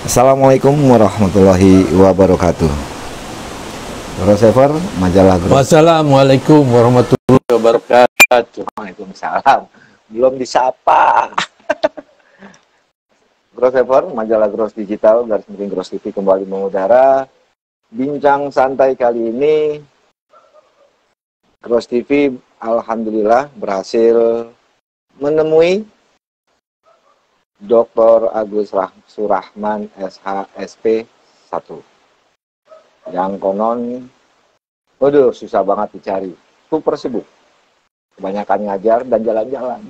Assalamualaikum warahmatullahi wabarakatuh. Crossover Majalah Grup. Wassalamualaikum warahmatullahi wabarakatuh. Waalaikumsalam. Belum disapa. Crossover Majalah Gross Digital garis miring Gross TV kembali mengudara. Bincang santai kali ini Gross TV alhamdulillah berhasil menemui Dr. Agus Surahman SHSP 1 yang konon susah banget dicari, super sibuk, kebanyakan ngajar dan jalan-jalan.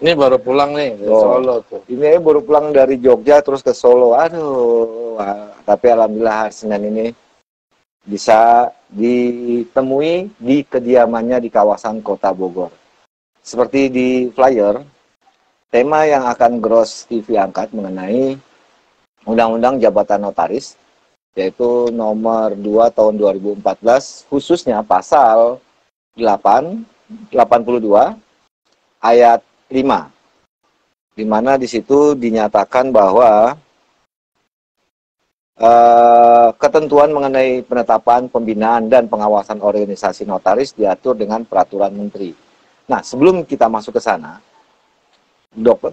Ini baru pulang nih dari Solo tuh. Ini baru pulang dari Jogja terus ke Solo. Tapi alhamdulillah Senin ini bisa ditemui di kediamannya di kawasan Kota Bogor. Seperti di flyer, tema yang akan Gross TV angkat mengenai Undang-Undang Jabatan Notaris, yaitu nomor 2 tahun 2014, khususnya pasal 82 ayat 5, di mana di situ dinyatakan bahwa ketentuan mengenai penetapan, pembinaan, dan pengawasan organisasi notaris diatur dengan peraturan menteri. Nah, sebelum kita masuk ke sana,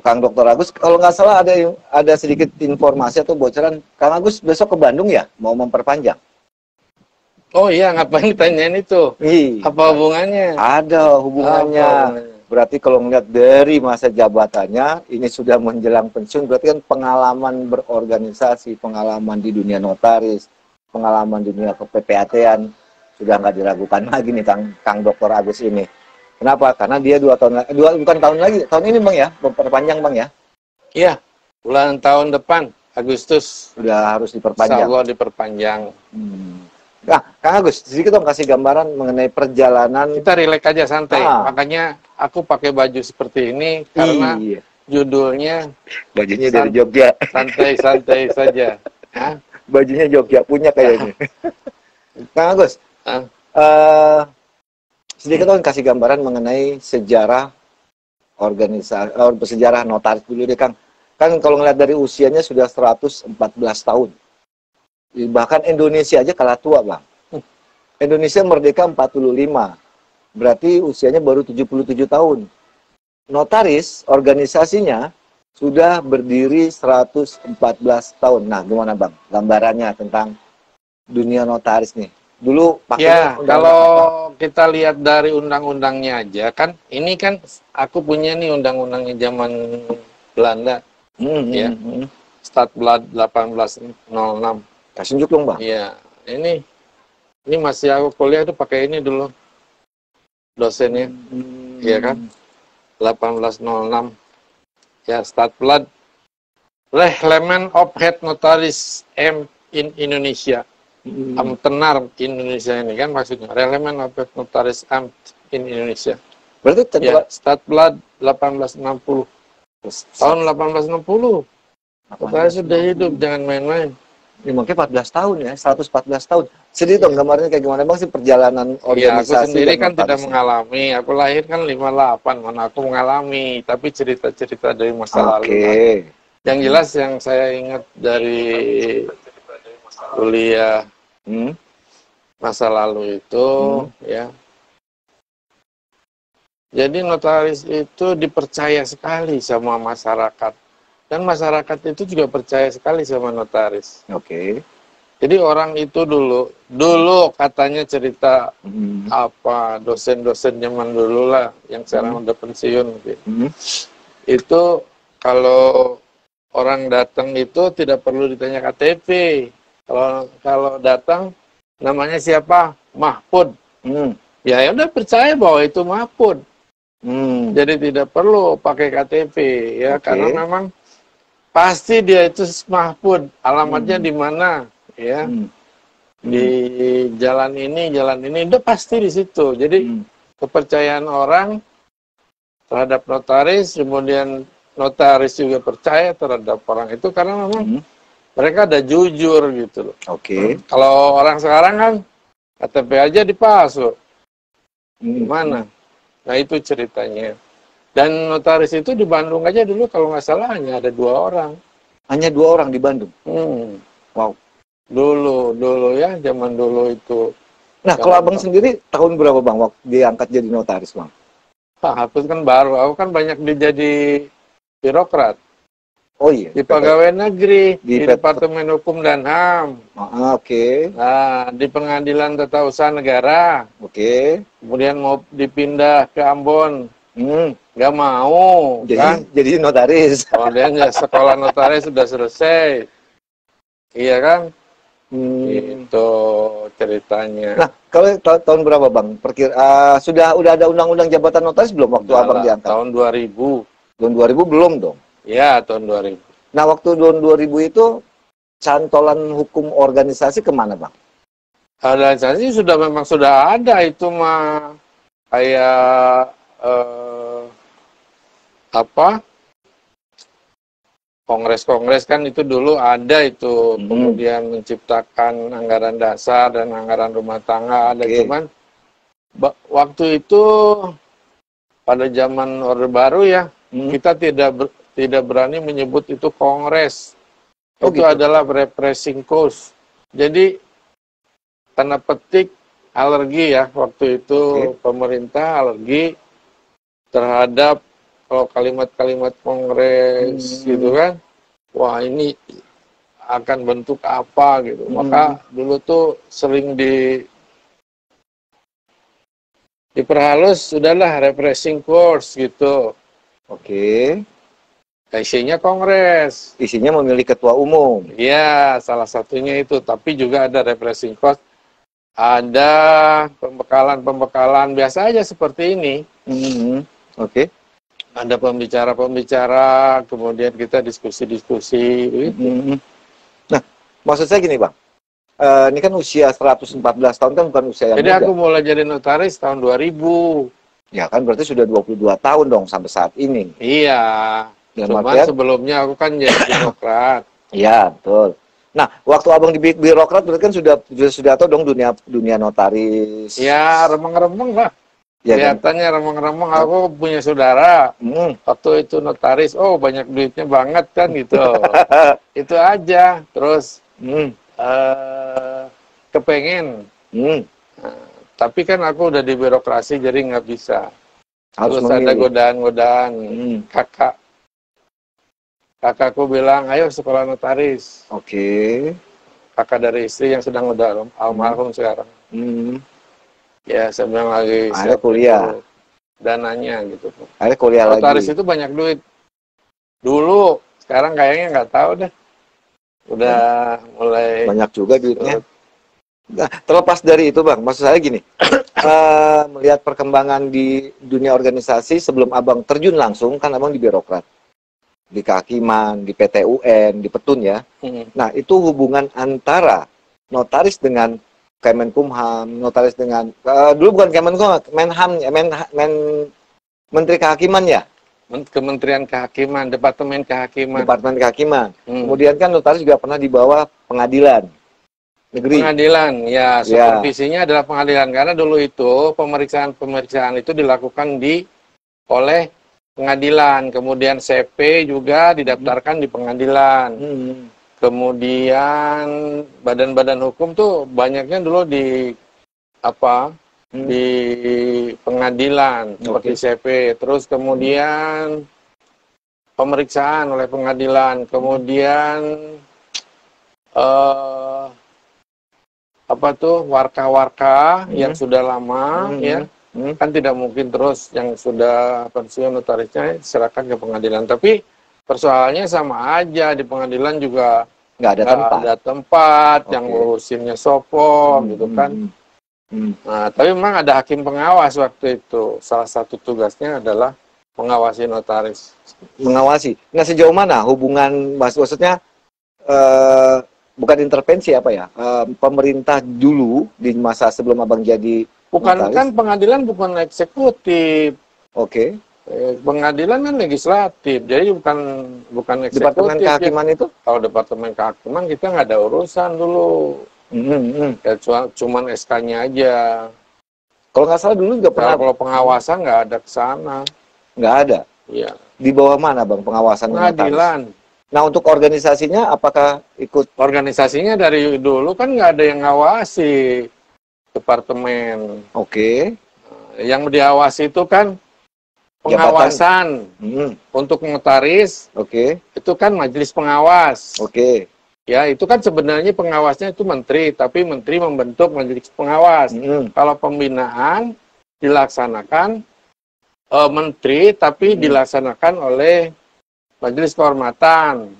Kang Dr. Agus, kalau nggak salah ada sedikit informasi atau bocoran, Kang Agus besok ke Bandung ya, mau memperpanjang? Oh iya, ngapain ditanyain itu? Apa hubungannya? Ada hubungannya. Berarti kalau melihat dari masa jabatannya, ini sudah menjelang pensiun, berarti kan pengalaman berorganisasi, pengalaman di dunia notaris, pengalaman di dunia kePPAT-an, sudah nggak diragukan lagi nih Kang Dr. Agus ini. Kenapa? Karena dia bukan tahun lagi, tahun ini Bang ya, memperpanjang Bang ya? Iya, bulan tahun depan, Agustus. Sudah harus diperpanjang. Insya Allah diperpanjang. Nah, Kang Agus, sedikit dong kasih gambaran mengenai perjalanan. Kita rileks aja, santai. Makanya aku pakai baju seperti ini, karena judulnya bajunya dari Jogja. Santai-santai saja. Bajunya Jogja punya kayaknya. Kang Agus, sedikit dong kasih gambaran mengenai sejarah organisasi, sejarah notaris dulu deh Kang. Kan kalau ngeliat dari usianya sudah 114 tahun. Bahkan Indonesia aja kalah tua Bang. Indonesia merdeka 45. Berarti usianya baru 77 tahun. Notaris, organisasinya sudah berdiri 114 tahun. Nah, gimana Bang gambarannya tentang dunia notaris nih? Dulu ya, kalau kita lihat dari undang-undangnya aja kan, ini kan aku punya nih undang-undangnya zaman Belanda, Stadblad 1806. Kasih unjuk dong Bang. Iya, ini masih aku kuliah tuh pakai ini dulu dosennya, iya kan, 1806. Ya, Stadblad Reglement of Head Notaris M in Indonesia. Tenar Indonesia ini kan maksudnya Reglement of Notaris Amt in Indonesia. Berarti ya, Stadblad 1860. Tahun 1860. Notaris sudah hidup, jangan main-main. Ini mungkin 14 tahun ya, 114 tahun. Sedih dong gambarnya kayak gimana Bang sih perjalanan organisasi. Ya, aku sendiri kan tidak mengalami. Aku lahir kan 58, mana aku mengalami, tapi cerita-cerita dari masa lalu. Kan. Yang jelas yang saya ingat dari kuliah masa lalu itu ya, jadi notaris itu dipercaya sekali sama masyarakat, dan masyarakat itu juga percaya sekali sama notaris. Jadi orang itu dulu katanya cerita apa dosen-dosen zaman dulu lah yang sekarang udah pensiun itu kalau orang datang itu tidak perlu ditanya KTP. Kalau datang namanya siapa? Mahfud. Ya udah percaya bahwa itu Mahfud. Jadi tidak perlu pakai KTP ya, karena memang pasti dia itu Mahfud. Alamatnya di mana ya? Di jalan ini udah pasti di situ. Jadi kepercayaan orang terhadap notaris, kemudian notaris juga percaya terhadap orang itu karena memang mereka ada jujur gitu loh. Kalau orang sekarang kan KTP aja dipalsu. Gimana? Nah itu ceritanya. Dan notaris itu di Bandung aja dulu kalau nggak salah hanya ada 2 orang. Hanya 2 orang di Bandung. Wow. Dulu ya, zaman dulu itu. Nah, kalau abang sendiri tahun berapa bang waktu diangkat jadi notaris bang? Aku kan baru, aku kan banyak jadi birokrat. Oh iya. Di pegawai negeri, di Departemen Hukum dan HAM. Oke. Nah, di Pengadilan Tata Usaha Negara. Oke. Kemudian mau dipindah ke Ambon. Nggak mau, kan? Jadi notaris. Kemudian ya sekolah notaris sudah selesai. Iya kan? Itu ceritanya. Nah, kalau tahun berapa bang? Udah ada undang-undang jabatan notaris belum waktu abang diangkat? Tahun 2000. Tahun 2000 belum dong? Ya, tahun 2000. Nah, waktu tahun 2000 itu cantolan hukum organisasi kemana bang? Organisasi memang sudah ada itu mah kayak kongres-kongres kan itu dulu ada itu, kemudian menciptakan anggaran dasar dan anggaran rumah tangga ada, cuman waktu itu pada zaman Orde Baru ya, kita tidak berani menyebut itu kongres. Itu gitu. Adalah repressing cause. Jadi tanda petik alergi ya, waktu itu pemerintah alergi terhadap kalau kalimat-kalimat kongres gitu kan, wah ini akan bentuk apa gitu. Maka dulu tuh sering diperhalus, sudahlah repressing force gitu. Oke. Isinya kongres. Isinya memilih ketua umum. Iya, salah satunya itu. Tapi juga ada repressing force. Ada pembekalan biasa aja seperti ini. Oke. Ada pembicara-pembicara, kemudian kita diskusi-diskusi. Nah, maksud saya gini bang, ini kan usia 114 tahun kan bukan usia yang muda. Jadi aku mulai jadi notaris tahun 2000. Ya kan berarti sudah 22 tahun dong sampai saat ini. Iya, cuman sebelumnya aku kan jadi birokrat. Iya, betul. Nah, waktu abang di birokrat berarti kan sudah tahu dong dunia notaris. Ya, remeng-remeng lah. Ya, kelihatannya kan? Remeng-remeng. Aku punya saudara, waktu itu notaris, oh banyak duitnya banget kan gitu. Itu aja. Terus kepengen. Tapi kan aku udah di birokrasi jadi nggak bisa. Terus ada godaan-godaan. Kakakku bilang, ayo sekolah notaris. Oke. Kakak dari istri yang sedang udah almarhum sekarang. Ya, saya bilang lagi kuliah. Dananya gitu. Akhirnya kuliah lagi. Notaris itu banyak duit. Dulu, sekarang kayaknya nggak tahu deh. Udah mulai banyak juga duitnya. Nah, terlepas dari itu bang, maksud saya gini, melihat perkembangan di dunia organisasi sebelum abang terjun langsung, kan abang di birokrat, di kehakiman, di PT UN, di Petun ya. Nah, itu hubungan antara notaris dengan Kemenkumham, notaris dengan dulu bukan Kemenkumham, Menham, Menteri Kehakiman ya. Kementerian Kehakiman, Departemen Kehakiman. Departemen Kehakiman. Kemudian kan notaris juga pernah di bawah pengadilan negeri. Pengadilan, ya supervisinya adalah pengadilan karena dulu itu pemeriksaan itu dilakukan oleh pengadilan, kemudian CP juga didaftarkan di pengadilan. Kemudian badan-badan hukum tuh banyaknya dulu di pengadilan seperti CP, terus kemudian pemeriksaan oleh pengadilan, kemudian warka-warka yang sudah lama ya kan tidak mungkin terus yang sudah pensiun notarisnya diserahkan ke pengadilan, tapi persoalannya sama aja, di pengadilan juga nggak ada tempat yang ngurusinnya sopo gitu kan. Nah, tapi memang ada hakim pengawas waktu itu, salah satu tugasnya adalah mengawasi notaris. Mengawasi. Nah, sejauh mana hubungan maksudnya bukan intervensi pemerintah dulu di masa sebelum abang jadi notaris? Kan pengadilan bukan eksekutif. Oke. Pengadilan kan legislatif, jadi bukan eksekutif. Departemen Kehakiman ya. Itu? Kalau Departemen Kehakiman kita nggak ada urusan dulu. Ya, cuman SK-nya aja. Kalau nggak salah dulu juga pernah. Kalau pengawasan nggak ada ke sana. Nggak ada? Iya. Di bawah mana bang pengawasan? Pengadilan. Nah, untuk organisasinya apakah ikut? Organisasinya dari dulu kan nggak ada yang ngawasi departemen. Oke. Yang diawasi itu kan pengawasan untuk notaris. Oke. Itu kan majelis pengawas. Oke. Ya, itu kan sebenarnya pengawasnya itu menteri, tapi menteri membentuk majelis pengawas. Kalau pembinaan dilaksanakan menteri, tapi dilaksanakan oleh majelis kehormatan.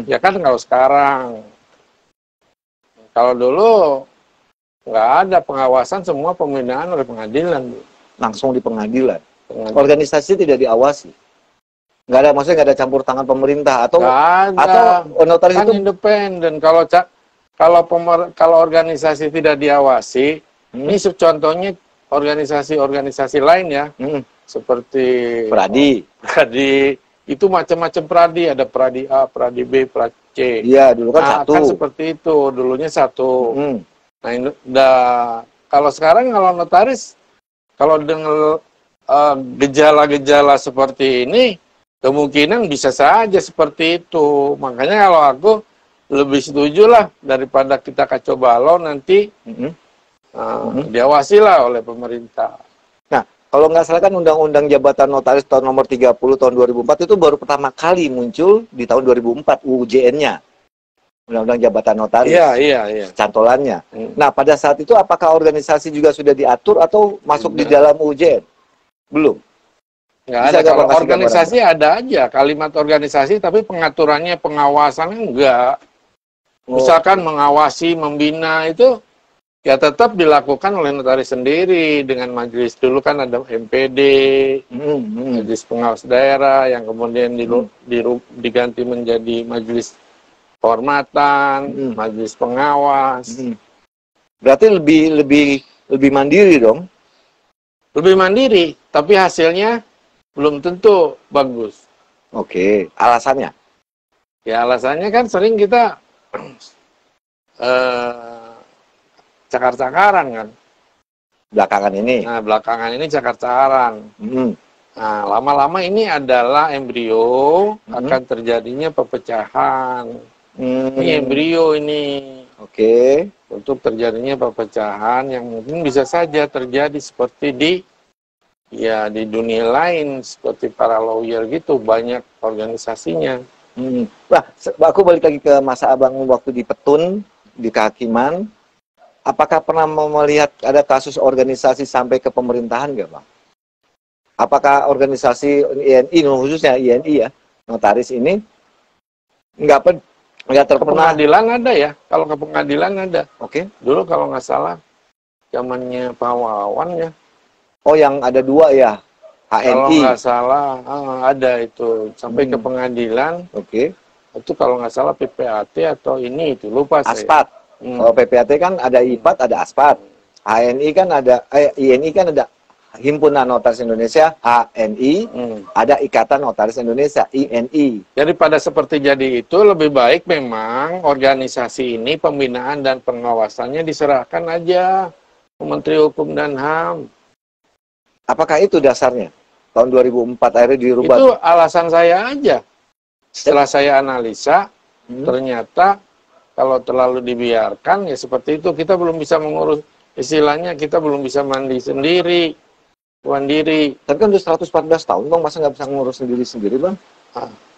Ya kan kalau sekarang. Kalau dulu nggak ada pengawasan, semua pembinaan oleh pengadilan. Langsung di pengadilan. Organisasi tidak diawasi. Nggak ada, maksudnya nggak ada campur tangan pemerintah atau notaris kan itu independen. Kalau organisasi tidak diawasi, ini contohnya organisasi lain ya, seperti Pradi itu macam-macam Pradi, ada Pradi A, Pradi B, Pradi C. Iya, dulu kan satu. Kan seperti itu, dulunya satu. Kalau sekarang kalau notaris, kalau dengan gejala-gejala seperti ini, kemungkinan bisa saja seperti itu. Makanya kalau aku lebih setuju lah daripada kita kacau balau nanti diawasi lah oleh pemerintah. Nah, kalau nggak salah kan Undang-Undang Jabatan Notaris tahun nomor 30 tahun 2004 itu baru pertama kali muncul di tahun 2004 UJN-nya. Undang-Undang Jabatan Notaris. Iya. Cantolannya. Nah, pada saat itu apakah organisasi juga sudah diatur atau masuk di dalam UJN? Belum. Nggak ada. Kalau organisasi ada aja kalimat organisasi, tapi pengaturannya, pengawasannya enggak. Misalkan mengawasi, membina itu ya tetap dilakukan oleh notaris sendiri dengan majelis. Dulu kan ada MPD, majelis pengawas daerah yang kemudian diganti menjadi majelis kehormatan, majelis pengawas. Berarti lebih mandiri dong? Lebih mandiri, tapi hasilnya belum tentu bagus. Oke, alasannya? Ya alasannya kan sering kita cakar-cakaran kan. Belakangan ini? Nah, belakangan ini cakar-cakaran. Nah, lama-lama ini adalah embrio akan terjadinya perpecahan. Ini embrio ini. Oke. Untuk terjadinya perpecahan yang mungkin bisa saja terjadi seperti di dunia lain, seperti para lawyer gitu, banyak organisasinya. Wah, aku balik lagi ke masa abang waktu di Petun, di kehakiman. Apakah pernah melihat ada kasus organisasi sampai ke pemerintahan nggak, Bang? Apakah organisasi INI, khususnya INI ya, notaris ini, nggak terpernah? Ke pengadilan ada ya, kalau ke pengadilan ada. Oke. Dulu kalau nggak salah, zamannya Pak Wawan ya. Oh, yang ada dua ya, HNI. Kalau nggak salah, ada itu sampai ke pengadilan. Oke. Itu kalau nggak salah PPAT atau ini itu lupa saya. Aspat. Kalau PPAT kan ada IPAT, ada Aspat. HNI kan ada, INI kan ada Himpunan Notaris Indonesia, HNI, ada Ikatan Notaris Indonesia, INI. Jadi pada seperti jadi itu lebih baik memang organisasi ini pembinaan dan pengawasannya diserahkan aja ke Menteri Hukum dan HAM. Apakah itu dasarnya? Tahun 2004 akhirnya dirubah. Itu alasan saya aja. Setelah saya analisa, ternyata kalau terlalu dibiarkan ya seperti itu, kita belum bisa mengurus, istilahnya kita belum bisa mandi sendiri, mandiri. Tapi kan udah 114 tahun, Bang, masa nggak bisa ngurus sendiri-sendiri, Bang?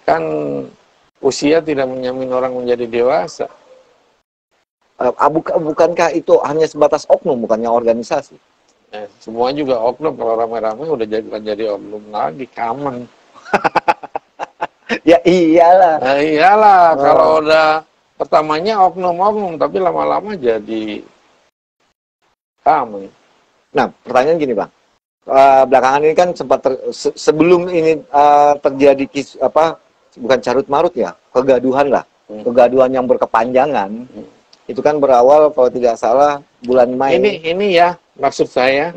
Kan usia tidak menjamin orang menjadi dewasa. Bukankah itu hanya sebatas oknum, bukannya organisasi? Semua juga oknum, kalau rame-rame udah jadi oknum lagi, kaman. Ya iyalah. Nah, iyalah, kalau udah pertamanya oknum-oknum, tapi lama-lama jadi kaman. Nah, pertanyaan gini, Bang. Belakangan ini kan sempat sebelum ini terjadi bukan carut marut ya, kegaduhan lah, kegaduhan yang berkepanjangan. Itu kan berawal kalau tidak salah bulan Mei. Ini ya maksud saya,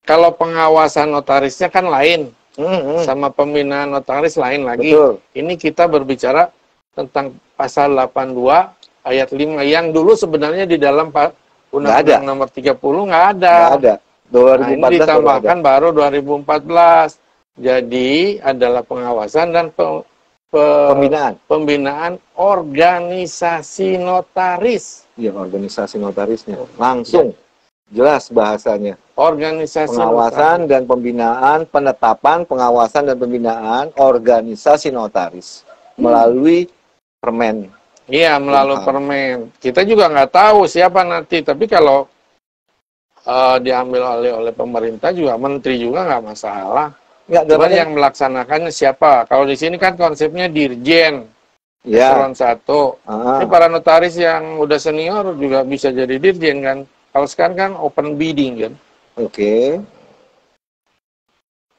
kalau pengawasan notarisnya kan lain, sama pembinaan notaris lain lagi. Betul. Ini kita berbicara tentang pasal 82 ayat 5 yang dulu sebenarnya di dalam Undang-Undang nomor 30 nggak ada. Nggak ada. 2014 ini ditambahkan baru 2014. Jadi adalah pengawasan dan pembinaan organisasi notaris. Iya, organisasi notarisnya. Langsung jelas bahasanya. Organisasi pengawasan dan pembinaan, penetapan, pengawasan dan pembinaan organisasi notaris melalui permen. Iya, melalui permen. Kita juga nggak tahu siapa nanti, tapi kalau diambil oleh pemerintah juga, menteri juga nggak masalah. Cuman yang melaksanakannya siapa? Kalau di sini kan konsepnya dirjen, eselon 1. Ini para notaris yang udah senior juga bisa jadi dirjen kan. Kalau sekarang kan open bidding kan. Oke.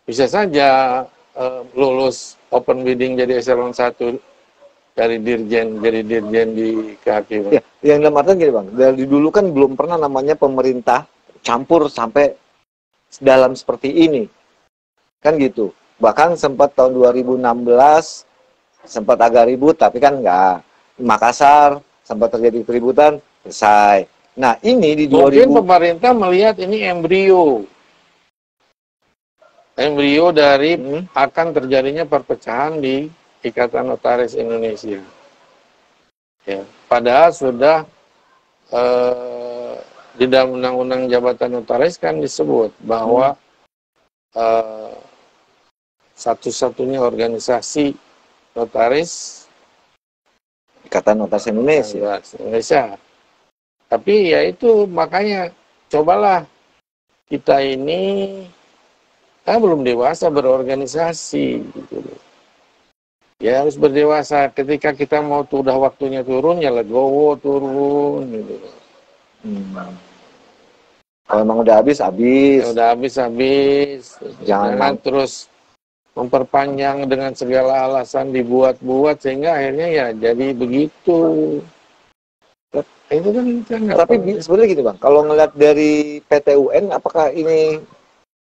Bisa saja lulus open bidding jadi eselon 1 dari dirjen, jadi dirjen di kehakiman. Ya, yang dalam artian gini Bang, dari dulu kan belum pernah namanya pemerintah campur sampai dalam seperti ini. Kan gitu. Bahkan sempat tahun 2016 sempat agak ribut, tapi kan enggak. Makassar sempat terjadi keributan, selesai. Nah, ini di 2000... Mungkin pemerintah melihat ini embrio dari akan terjadinya perpecahan di Ikatan Notaris Indonesia. Ya, padahal sudah di dalam Undang-Undang Jabatan Notaris kan disebut bahwa satu-satunya organisasi notaris Ikatan Notaris Indonesia. Tapi ya itu makanya cobalah kita ini belum dewasa berorganisasi gitu. Ya harus berdewasa. Ketika kita mau udah waktunya turun ya legowo turun gitu. Kalau emang udah habis. Ya, udah habis. Jangan terus memperpanjang dengan segala alasan dibuat-buat sehingga akhirnya ya jadi begitu. Itu kan tapi sebenarnya gitu Bang, kalau ngeliat dari PT UN, apakah ini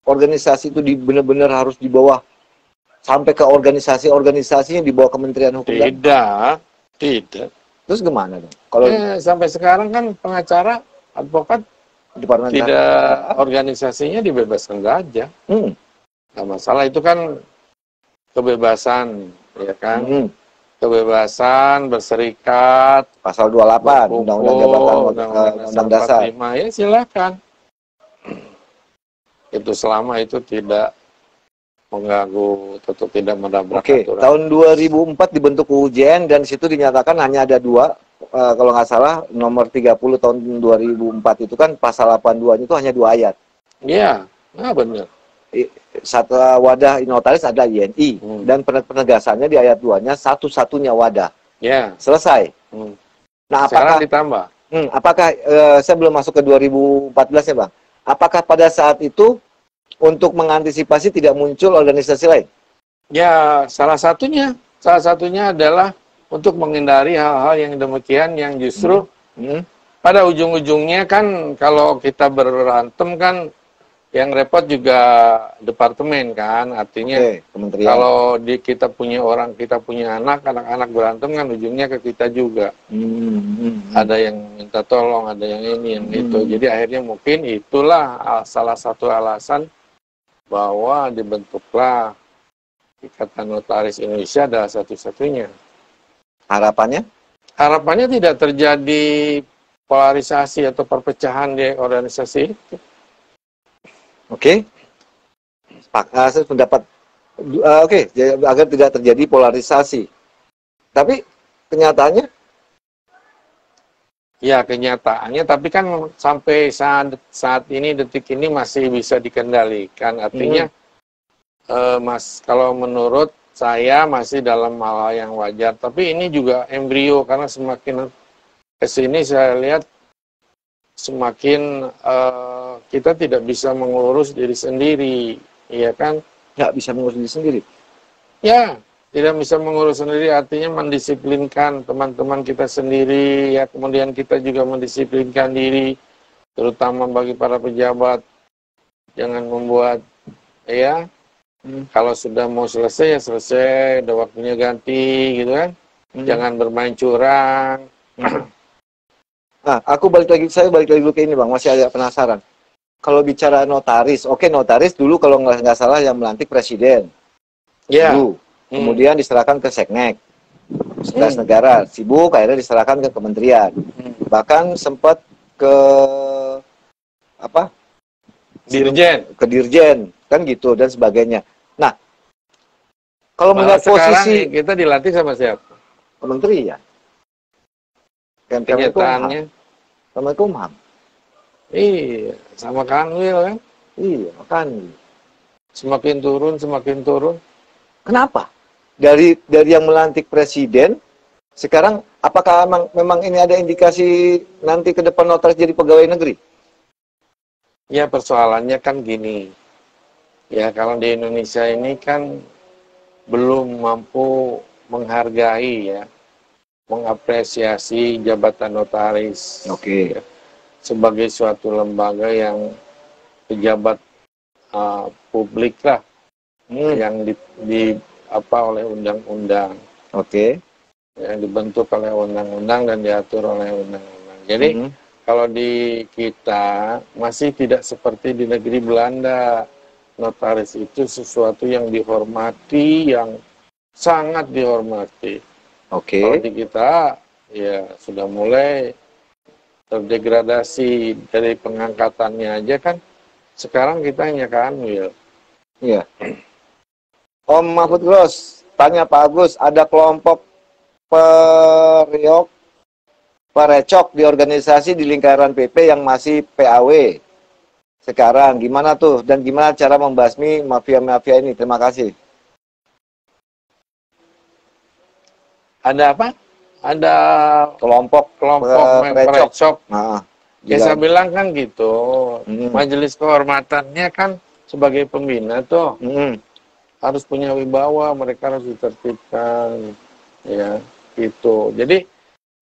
organisasi itu benar-benar harus di bawah sampai ke organisasinya di bawah Kementerian Hukum? Tidak. Terus gimana dong? Kalau sampai sekarang kan pengacara, advokat tidak organisasinya dibebaskan saja. Nggak masalah, itu kan kebebasan, ya kan? Kebebasan berserikat, pasal 28 Undang-Undang Jabatan Undang Dasar. 45, ya silakan. Itu selama itu tidak mengganggu atau tidak menabrak aturan. Tahun 2004 dibentuk UJN dan situ dinyatakan hanya ada 2, kalau nggak salah nomor 30 tahun 2004 itu kan pasal 82-nya itu hanya 2 ayat. Iya, benar. Satu wadah notaris ada INI dan penegasannya di ayat 2-nya satu-satunya wadah. Ya. Selesai. Nah, sekarang ditambah. Apakah saya belum masuk ke 2014 ya Bang? Apakah pada saat itu untuk mengantisipasi tidak muncul organisasi lain? Ya, salah satunya adalah untuk menghindari hal-hal yang demikian yang justru pada ujung-ujungnya kan kalau kita berantem kan yang repot juga departemen kan, artinya kalau kita punya anak-anak berantem kan ujungnya ke kita juga. Ada yang minta tolong, ada yang ini, yang itu. Jadi akhirnya mungkin itulah salah satu alasan bahwa dibentuklah Ikatan Notaris Indonesia adalah satu-satunya. Harapannya? Harapannya tidak terjadi polarisasi atau perpecahan di organisasi itu. Oke. Saya pendapat agar tidak terjadi polarisasi. Tapi kenyataannya? Ya, kenyataannya, tapi kan sampai saat ini, detik ini masih bisa dikendalikan. Artinya, kalau menurut saya masih dalam hal yang wajar. Tapi ini juga embrio, karena semakin kesini saya lihat semakin kita tidak bisa mengurus diri sendiri, ya kan? Nggak bisa mengurus diri sendiri? Ya, tidak bisa mengurus sendiri artinya mendisiplinkan teman-teman kita sendiri, ya, kemudian kita juga mendisiplinkan diri, terutama bagi para pejabat, jangan membuat, ya, kalau sudah mau selesai ya selesai, udah waktunya ganti, gitu kan? Jangan bermain curang. Saya balik lagi dulu ke ini Bang, masih agak penasaran. Kalau bicara notaris, notaris dulu kalau nggak salah yang melantik presiden. Ya. kemudian diserahkan ke Seknek, Sekretaris Negara, sibuk, akhirnya diserahkan ke kementerian, bahkan sempat ke apa? Dirjen. Ke Dirjen, kan gitu dan sebagainya. Nah, kalau melihat posisi kita dilatih sama siapa? Kementerian. Kenyataannya Kemenkumham. Iya, sama Kanwil kan? Iya, kan. Semakin turun. Kenapa? Dari yang melantik presiden, sekarang apakah memang ini ada indikasi nanti ke depan notaris jadi pegawai negeri? Ya, persoalannya kan gini. Ya, kalau di Indonesia ini kan belum mampu menghargai ya, mengapresiasi jabatan notaris. Oke. Ya, sebagai suatu lembaga yang pejabat publik lah, yang oleh undang-undang. Oke. Yang dibentuk oleh undang-undang dan diatur oleh undang-undang. Jadi kalau di kita masih tidak seperti di negeri Belanda. Notaris itu sesuatu yang dihormati, yang sangat dihormati. Oke. Kalau di kita ya sudah mulai terdegradasi dari pengangkatannya aja kan. Sekarang kita hanya Kanwil. Iya. Om Mahfud Gros, tanya Pak Agus, ada kelompok perecok di organisasi di lingkaran PP yang masih PAW. Sekarang gimana tuh? Dan gimana cara membasmi mafia-mafia ini? Terima kasih. Ada apa? Ada kelompok perecok. Ya saya bilang kan gitu, majelis kehormatannya kan sebagai pembina tuh harus punya wibawa, mereka harus ditertibkan, ya gitu. Jadi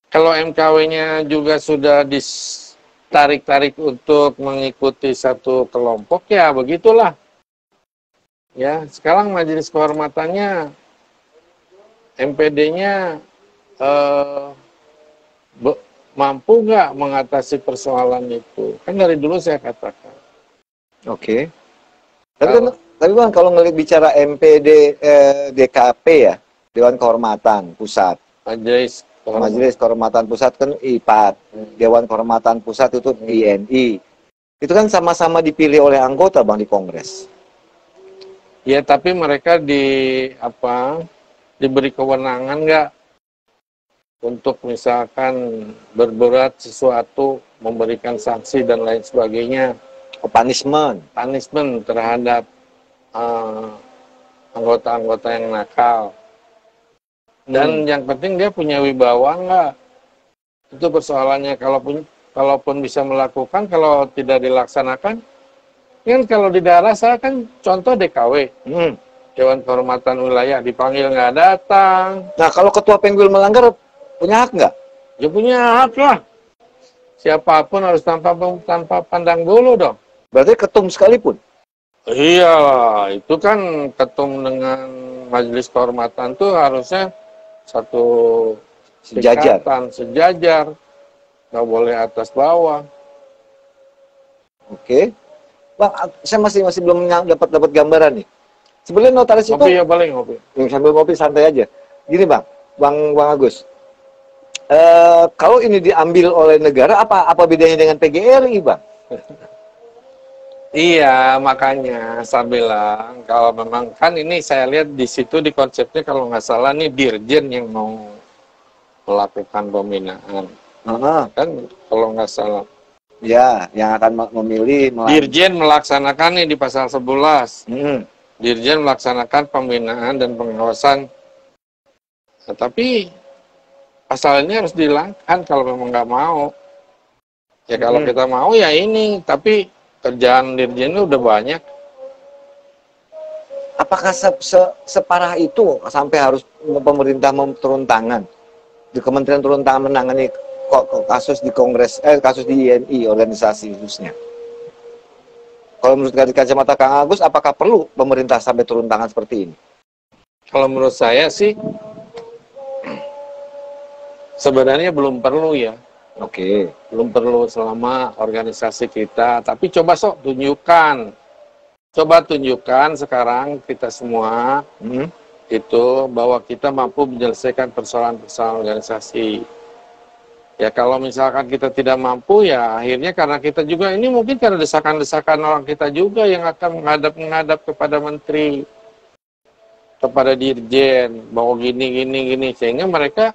kalau MKW-nya juga sudah ditarik-tarik untuk mengikuti satu kelompok, ya begitulah. Ya sekarang majelis kehormatannya, MPD-nya mampu nggak mengatasi persoalan itu? Kan dari dulu saya katakan. Oke. Tapi Bang, kalau ngelihat bicara MPD DKP ya, Dewan Kehormatan Pusat. Majelis Kehormatan Pusat kan IPAT. Dewan Kehormatan Pusat itu INI. Itu kan sama-sama dipilih oleh anggota Bang di Kongres. Ya, tapi mereka diberi kewenangan nggak untuk misalkan berbuat sesuatu, memberikan sanksi dan lain sebagainya. Punishment terhadap anggota-anggota yang nakal. Dan yang penting dia punya wibawa nggak. Itu persoalannya. Kalaupun bisa melakukan, kalau tidak dilaksanakan, kan kalau di daerah saya kan contoh DKW. Dewan Kehormatan Wilayah dipanggil nggak datang. Nah kalau ketua Penggul melanggar, punya hak nggak? Ya punya hak lah. Siapapun harus tanpa pandang bulu dong. Berarti ketum sekalipun? Iya, itu kan ketum dengan majelis kehormatan tuh harusnya satu sejajar. Nggak boleh atas bawah. Oke. Bang, saya masih belum dapat gambaran nih. Sebenarnya notaris itu... Ngopi ya, paling ngopi. Sambil ngopi santai aja. Gini Bang Agus. Kalau ini diambil oleh negara, apa bedanya dengan PGRI, Bang? Iya, makanya saya bilang kalau memang kan ini saya lihat di situ di konsepnya kalau nggak salah nih Dirjen yang mau melakukan pembinaan. Kan kalau nggak salah. Ya, yang akan memilih. Dirjen melaksanakan nih di pasal 11. Dirjen melaksanakan pembinaan dan pengawasan. Nah, tapi pasal ini harus dihilangkan kalau memang nggak mau. Ya kalau kita mau ya ini, tapi kerjaan Dirjen itu udah banyak. Apakah separah itu sampai harus pemerintah turun tangan? Di Kementerian turun tangan menangani kasus di Kongres, kasus di INI, organisasi khususnya. Kalau menurut kacamata Kang Agus, apakah perlu pemerintah sampai turun tangan seperti ini? Kalau menurut saya sih, sebenarnya belum perlu ya. Oke. Belum perlu selama organisasi kita. Tapi coba tunjukkan. Coba tunjukkan sekarang kita semua itu bahwa kita mampu menyelesaikan persoalan-persoalan organisasi. Ya kalau misalkan kita tidak mampu, ya akhirnya karena kita juga ini mungkin karena desakan-desakan orang kita juga yang akan menghadap kepada menteri, kepada dirjen, bahwa gini, sehingga mereka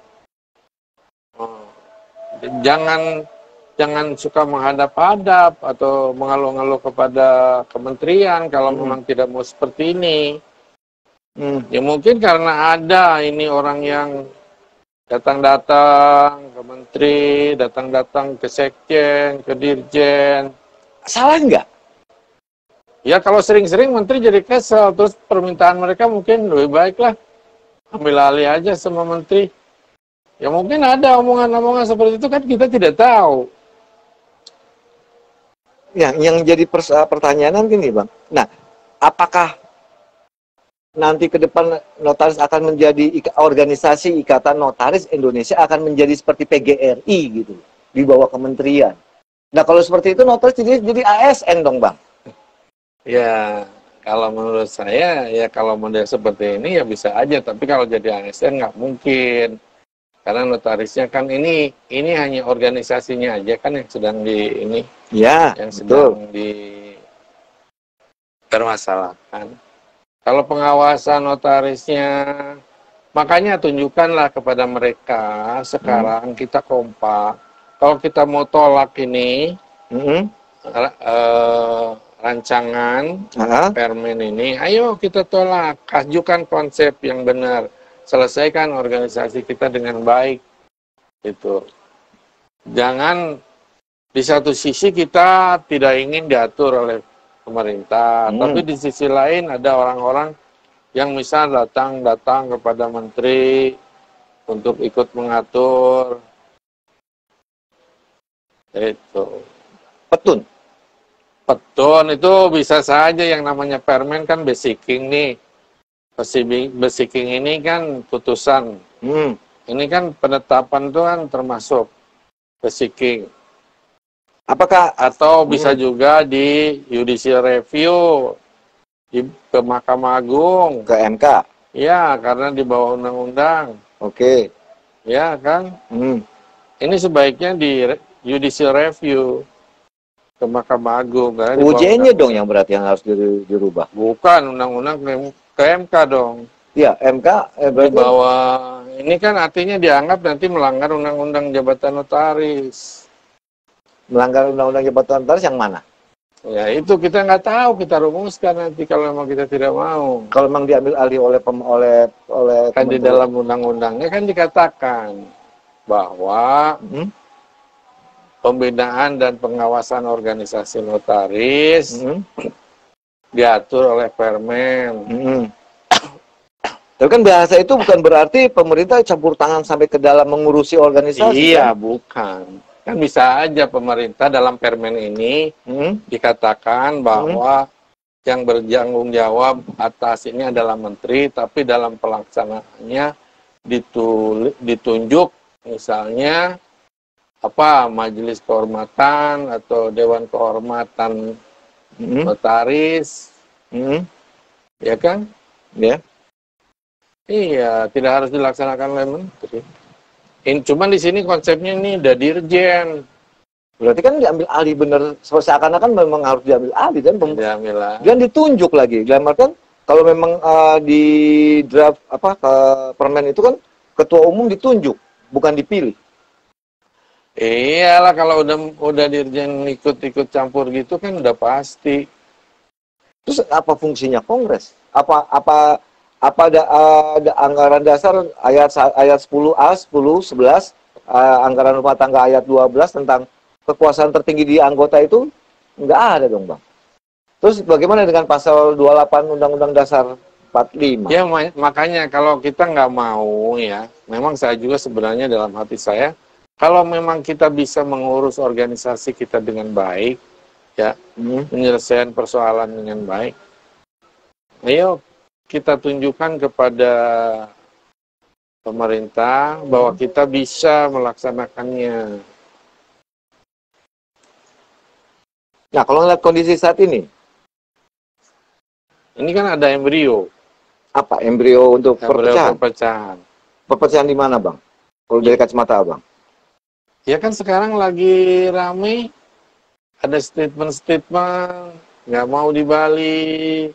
jangan suka menghadap-hadap atau mengeluh-ngeluh kepada kementerian kalau memang tidak mau seperti ini. Ya mungkin karena ada ini orang yang datang-datang ke menteri, datang-datang ke sekjen, ke dirjen. Salah nggak? Ya kalau sering-sering menteri jadi kesel, terus permintaan mereka mungkin lebih baik lah ambil alih aja sama menteri. Ya mungkin ada omongan-omongan seperti itu kan kita tidak tahu. Ya, yang jadi pertanyaan gini Bang. Nah, apakah nanti ke depan notaris akan menjadi organisasi Ikatan Notaris Indonesia akan menjadi seperti PGRI gitu di bawah kementerian. Nah kalau seperti itu notaris jadi ASN dong Bang. Ya kalau menurut saya ya kalau model seperti ini ya bisa aja, tapi kalau jadi ASN nggak mungkin karena notarisnya kan ini hanya organisasinya aja kan yang sedang yang sedang dipermasalahkan. Kalau pengawasan notarisnya, makanya tunjukkanlah kepada mereka sekarang kita kompak. Kalau kita mau tolak ini rancangan permen ini, ayo kita tolak, ajukan konsep yang benar, selesaikan organisasi kita dengan baik. Gitu. Jangan di satu sisi kita tidak ingin diatur oleh pemerintah, tapi di sisi lain ada orang-orang yang misal datang kepada menteri untuk ikut mengatur. Itu. Petun itu bisa saja yang namanya permen kan basicking nih. Basicking ini kan putusan. Ini kan penetapan itu kan termasuk basicking. Apakah atau bisa juga di judicial review ke Mahkamah Agung, ke MK? Ya, karena di bawah undang-undang. Oke. Ya kan? Ini sebaiknya di judicial review ke Mahkamah Agung. UJ-nya dong yang berarti yang harus dirubah. Bukan undang-undang ke MK dong. Iya, MK di bawah. Ini kan artinya dianggap nanti melanggar undang-undang jabatan notaris. Melanggar undang-undang jabatan notaris yang mana? Ya itu kita nggak tahu, kita rumuskan nanti kalau memang kita tidak mau. Kalau memang diambil alih oleh kan di dalam undang-undangnya kan dikatakan bahwa pembinaan dan pengawasan organisasi notaris diatur oleh permen. Tapi kan bahasa itu bukan berarti pemerintah campur tangan sampai ke dalam mengurusi organisasi. Iya, kan? Bukan. Kan bisa aja pemerintah dalam permen ini dikatakan bahwa yang bertanggung jawab atas ini adalah menteri, tapi dalam pelaksanaannya ditunjuk misalnya majelis kehormatan atau dewan kehormatan notaris, ya kan? Ya. Iya, tidak harus dilaksanakan oleh menteri. Cuman di sini konsepnya ini udah dirjen. Berarti kan diambil alih bener, seakan-akan memang harus diambil alih kan? Diambil alih. Dan ditunjuk lagi. Dalam artian kalau memang di draft permen itu kan ketua umum ditunjuk, bukan dipilih. Iyalah kalau udah dirjen ikut campur gitu kan udah pasti. Terus apa fungsinya Kongres? Apa ada anggaran dasar ayat 10A, 10, 11, anggaran rumah tangga ayat 12 tentang kekuasaan tertinggi di anggota itu nggak ada dong Bang. Terus bagaimana dengan pasal 28 Undang-Undang Dasar 45? Ya makanya kalau kita nggak mau ya, memang saya juga sebenarnya dalam hati saya, kalau memang kita bisa mengurus organisasi kita dengan baik, ya menyelesaikan persoalan dengan baik, ayo kita tunjukkan kepada pemerintah bahwa kita bisa melaksanakannya. Nah, kalau lihat kondisi saat ini kan ada embrio. Apa? Embrio untuk Embrio perpecahan? Perpecahan di mana, Bang? Kalau dari kacamata Abang? Ya kan sekarang lagi rame, ada statement-statement, nggak mau di Bali.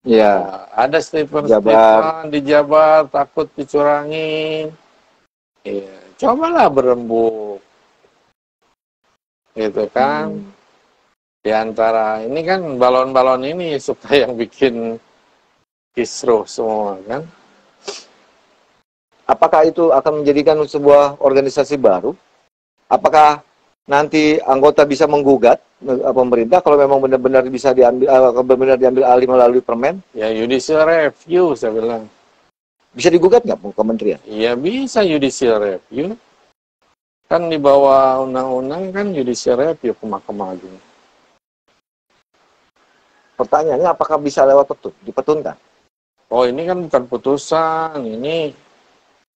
Ya. Ada statement-statement di Jabar, takut dicurangin. Ya, cobalah berembuk. Gitu kan. Di antara ini kan balon-balon ini suka yang bikin kisruh semua kan. Apakah itu akan menjadikan sebuah organisasi baru? Apakah nanti anggota bisa menggugat pemerintah kalau memang benar-benar bisa benar diambil alih melalui permen? Ya judicial review saya bilang. Bisa digugat nggak kementerian? Iya bisa judicial review. Kan di bawah undang-undang kan judicial review ke Mahkamah Agung. Pertanyaannya apakah bisa lewat dipetunkan? Oh ini kan bukan putusan, ini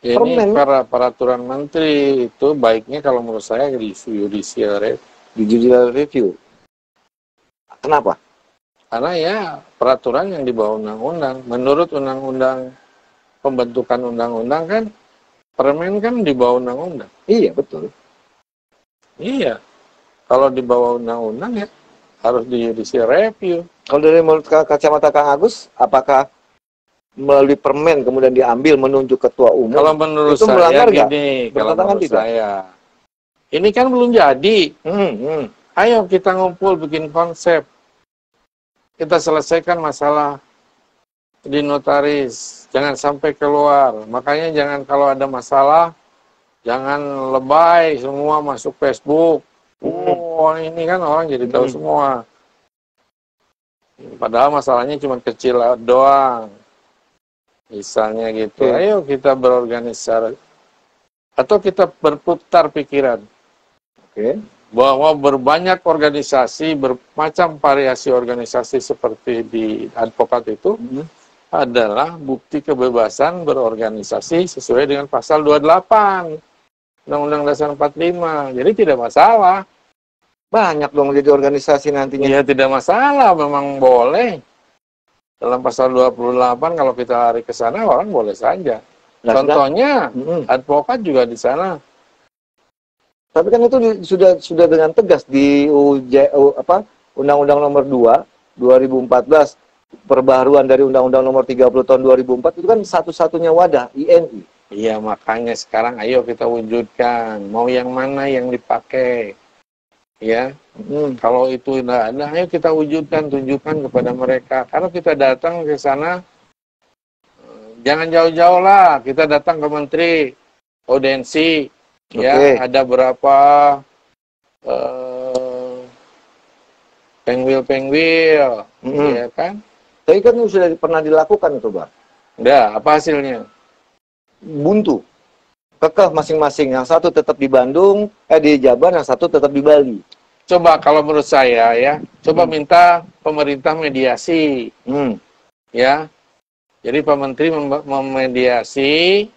permen. Peraturan menteri itu baiknya kalau menurut saya di judicial review. Kenapa? Karena ya peraturan yang di bawah undang-undang. Menurut undang-undang pembentukan undang-undang kan permen kan di bawah undang-undang. Iya betul. Iya. Kalau di bawah undang-undang ya harus di judicial review. Kalau dari menurut kacamata Kang Agus, apakah melalui permen kemudian diambil menunjuk ketua umum? Kalau menurut itu saya gini, kalau menurut tidak? saya, ini kan belum jadi. Ayo kita ngumpul bikin konsep. Kita selesaikan masalah di notaris. Jangan sampai keluar. Makanya jangan kalau ada masalah, jangan lebay semua masuk Facebook. Oh ini kan orang jadi tahu semua. Padahal masalahnya cuma kecil doang. Misalnya gitu. Ayo kita berorganisasi. Atau kita berputar pikiran. Bahwa berbanyak organisasi, bermacam variasi organisasi seperti di advokat itu adalah bukti kebebasan berorganisasi sesuai dengan pasal 28 Undang-Undang Dasar 45. Jadi tidak masalah. Banyak dong jadi organisasi nantinya. Iya tidak masalah, memang boleh. Dalam pasal 28 kalau kita lari ke sana orang boleh saja. Contohnya advokat juga di sana. Tapi kan itu sudah dengan tegas di Undang-Undang Nomor 2 2014 perbaharuan dari Undang-Undang Nomor 30 tahun 2004 itu kan satu-satunya wadah INI. Iya makanya sekarang ayo kita wujudkan mau yang mana yang dipakai. Ya, kalau itu tidak ada, ayo kita wujudkan, tunjukkan kepada mereka. Kalau kita datang ke sana, jangan jauh-jauh lah. Kita datang ke menteri, audiensi, ya ada berapa pengwil, ya kan? Tapi kan sudah pernah dilakukan itu, Bang. Udah, apa hasilnya? Buntu. Kekeh masing-masing, yang satu tetap di Bandung, di Jabar, yang satu tetap di Bali. Coba kalau menurut saya ya, coba minta pemerintah mediasi, ya. Jadi Pak Menteri memediasi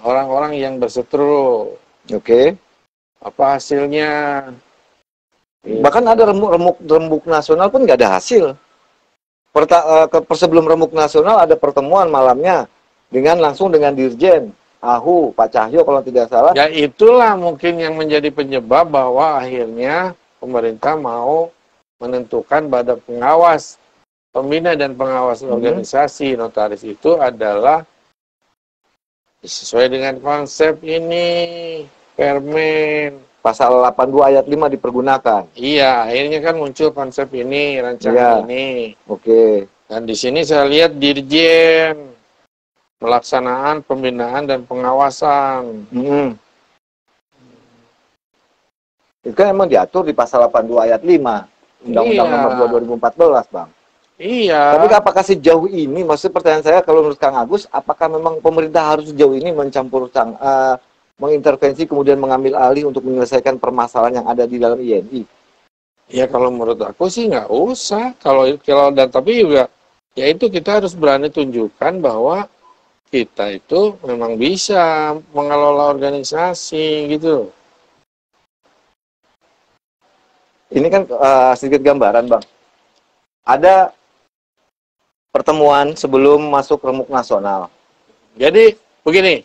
orang-orang yang berseteru. Apa hasilnya? Bahkan ada rembuk nasional pun nggak ada hasil. Sebelum rembuk nasional ada pertemuan malamnya langsung dengan Dirjen. Pak Cahyo kalau tidak salah. Ya itulah mungkin yang menjadi penyebab bahwa akhirnya pemerintah mau menentukan badan pengawas, pembina dan pengawas organisasi notaris itu adalah sesuai dengan konsep ini, permen. Pasal 82 ayat 5 dipergunakan. Iya, akhirnya kan muncul konsep ini, rancangan ini. Dan di sini saya lihat Dirjen pelaksanaan, pembinaan, dan pengawasan. Itu kan emang diatur di pasal 82 ayat 5 Undang-Undang Nomor 2 2014, Bang. Iya. Tapi apakah sejauh ini, maksud pertanyaan saya kalau menurut Kang Agus, apakah memang pemerintah harus sejauh ini mengintervensi kemudian mengambil alih untuk menyelesaikan permasalahan yang ada di dalam INI? Ya kalau menurut aku sih nggak usah. Tapi juga, ya itu kita harus berani tunjukkan bahwa kita itu memang bisa mengelola organisasi gitu. Ini kan sedikit gambaran, Bang. Ada pertemuan sebelum masuk remuk nasional. Jadi begini,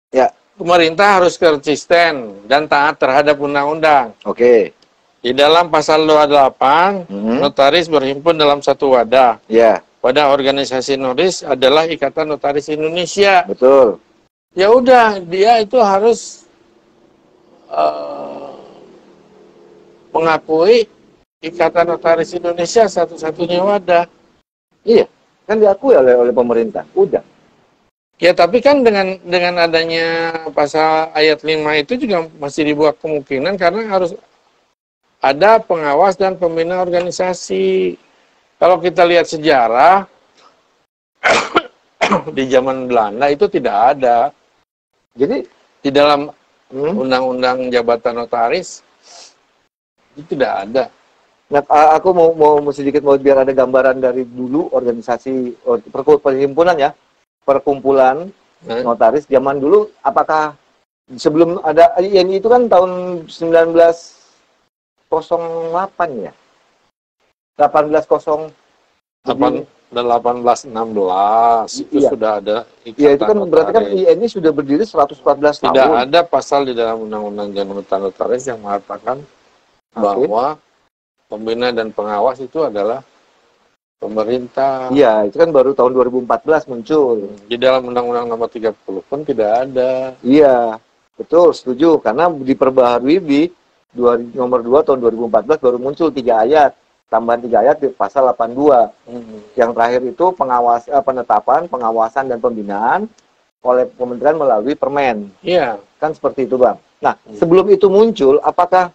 Ya, pemerintah harus konsisten dan taat terhadap undang-undang. oke. Di dalam pasal 28, notaris berhimpun dalam satu wadah. Ya, Wadah organisasi notaris adalah Ikatan Notaris Indonesia. betul. Ya udah, dia itu harus mengakui Ikatan Notaris Indonesia satu-satunya wadah. Iya, kan diakui oleh pemerintah. Udah. Ya, tapi kan dengan adanya pasal ayat 5 itu juga masih dibuat kemungkinan karena harus ada pengawas dan pembina organisasi. Kalau kita lihat sejarah, di zaman Belanda itu tidak ada. Jadi di dalam undang-undang jabatan notaris itu tidak ada. Nah, aku mau sedikit biar ada gambaran dari dulu organisasi perhimpunan ya, perkumpulan notaris zaman dulu. Apakah sebelum ada INI itu kan tahun 1908 ya, 1816 itu iya. Sudah ada ikatan. Iya, itu kan berarti kan INI sudah berdiri 114 tahun. Tidak ada pasal di dalam undang-undang jabatan notaris yang mengatakan bahwa pembina dan pengawas itu adalah pemerintah. Iya, itu kan baru tahun 2014 muncul. Di dalam Undang-Undang Nomor 30 pun tidak ada. Iya, betul, setuju. Karena diperbaharui di nomor 2 tahun 2014 baru muncul 3 ayat. Tambahan 3 ayat di pasal 82. Yang terakhir itu penetapan, pengawasan, dan pembinaan oleh kementerian melalui permen. Iya. Kan seperti itu, Bang. Nah, sebelum itu muncul, apakah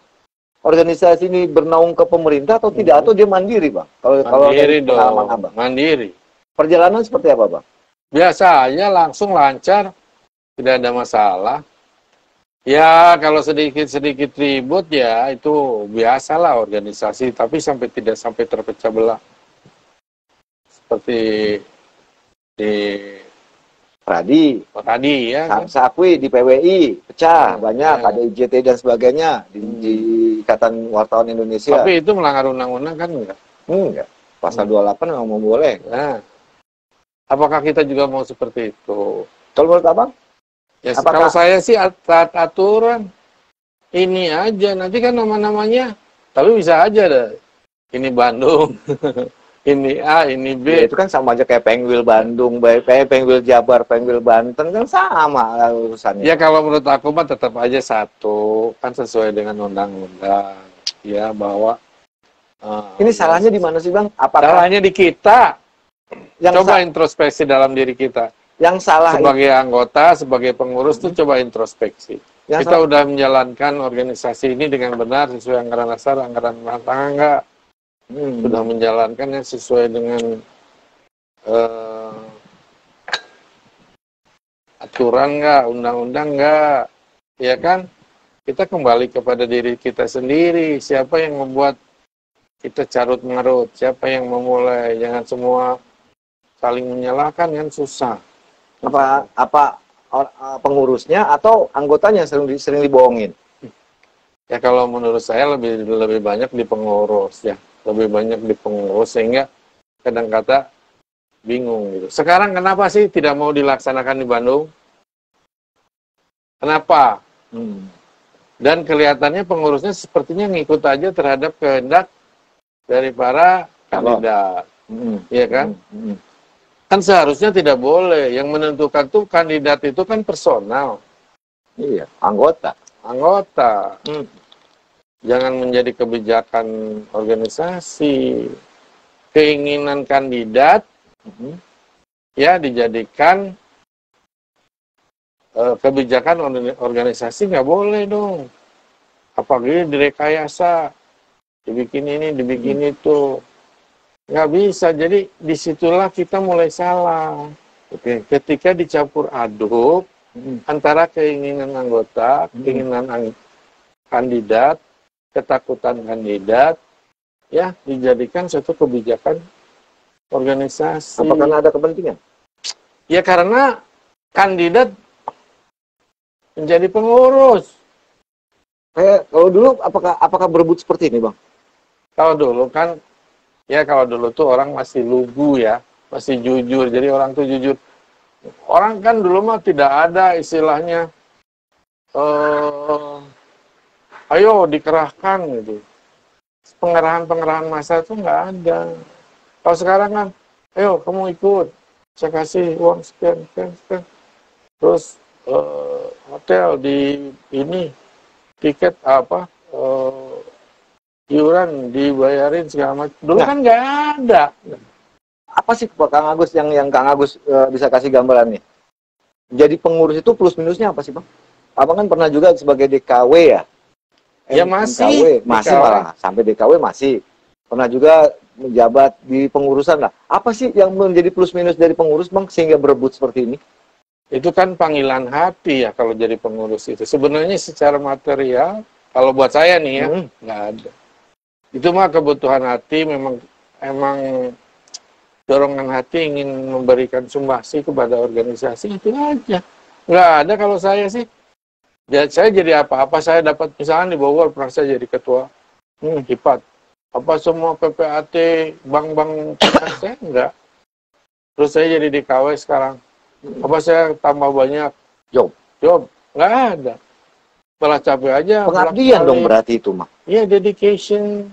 organisasi ini bernaung ke pemerintah atau tidak, atau dia mandiri, Bang? Kalau Mandiri dari dong, pengalaman Abang. mandiri. Perjalanan seperti apa, Bang? Biasa aja, langsung lancar, tidak ada masalah. Ya, kalau sedikit-sedikit ribut ya itu biasalah organisasi, tapi tidak sampai terpecah belah. Seperti di tadi ya. Saya akui di PWI pecah banyak, ada IJT dan sebagainya di Ikatan Wartawan Indonesia. Tapi itu melanggar undang-undang kan enggak? Enggak. Pasal 28 memang boleh. Nah, apakah kita juga mau seperti itu? Kalau menurut Abang? Ya, kalau saya sih aturan ini aja, nanti kan nama-namanya, tapi bisa aja deh. Ini Bandung, ini A, ini B. Ya, itu kan sama aja kayak Pengwil Bandung, kayak Pengwil Jabar, Pengwil Banten, kan sama urusannya. Ya kalau menurut aku mah tetap aja satu, kan sesuai dengan undang-undang. Ya bahwa ini salahnya di mana sih, Bang? Salahnya di kita. Coba introspeksi dalam diri kita. Yang salah sebagai anggota, sebagai pengurus tuh coba introspeksi. Kita udah menjalankan organisasi ini dengan benar sesuai anggaran dasar, anggaran rumah tangga enggak? Sudah menjalankannya sesuai dengan aturan enggak, undang-undang enggak? Ya kan? Kita kembali kepada diri kita sendiri. Siapa yang membuat kita carut-marut? Siapa yang memulai? Jangan semua saling menyalahkan, kan susah. Apa pengurusnya atau anggotanya sering dibohongin? Ya kalau menurut saya lebih banyak di pengurus ya, lebih banyak di pengurus sehingga kadang-kala bingung gitu. Sekarang kenapa sih tidak mau dilaksanakan di Bandung? Kenapa? Dan kelihatannya pengurusnya sepertinya ngikut aja terhadap kehendak dari para kandidat, iya kan? Kan seharusnya tidak boleh. Yang menentukan tuh kandidat itu kan personal. Iya, anggota. Jangan menjadi kebijakan organisasi. Keinginan kandidat ya dijadikan kebijakan organisasi, nggak boleh dong. Apalagi direkayasa, dibikin ini, dibikin itu. Nggak bisa, jadi disitulah kita mulai salah. Ketika dicampur aduk antara keinginan anggota, keinginan kandidat, ketakutan kandidat, ya dijadikan suatu kebijakan organisasi. Apa karena ada kepentingan? Ya karena kandidat menjadi pengurus. Kalau dulu apakah berebut seperti ini, Bang? Kalau dulu kan, ya kalau dulu tuh orang masih lugu ya. masih jujur. Jadi orang tuh jujur. Orang kan dulu mah tidak ada istilahnya, ayo dikerahkan gitu. Pengerahan massa itu nggak ada. Kalau sekarang kan, ayo kamu ikut, saya kasih uang sekian. Terus hotel di ini, tiket apa, iuran dibayarin segala macam. Dulu kan nggak ada. Apa sih Pak Kang Agus yang Kang Agus bisa kasih gambaran nih? Jadi pengurus itu plus minusnya apa sih Bang? Abang kan pernah juga sebagai DKW ya? Ya masih. Masih malah, sampai DKW masih. Pernah juga menjabat di pengurusan lah. Apa sih yang menjadi plus minus dari pengurus Bang sehingga berebut seperti ini? Itu kan panggilan hati ya kalau jadi pengurus itu. Sebenarnya secara material, kalau buat saya nih ya, nggak ada. Itu mah kebutuhan hati, emang dorongan hati ingin memberikan sumbangsi kepada organisasi, itu aja. Nggak ada kalau saya sih. Saya jadi apa-apa, saya dapat misalnya di Bogor, pernah saya jadi ketua HIPAT. Apa semua PPAT, bank-bank, saya enggak. Terus saya jadi DKW sekarang. Apa saya tambah banyak job? Nggak ada. Malah capek aja. Pengabdian dong berarti itu mah. Iya, dedication.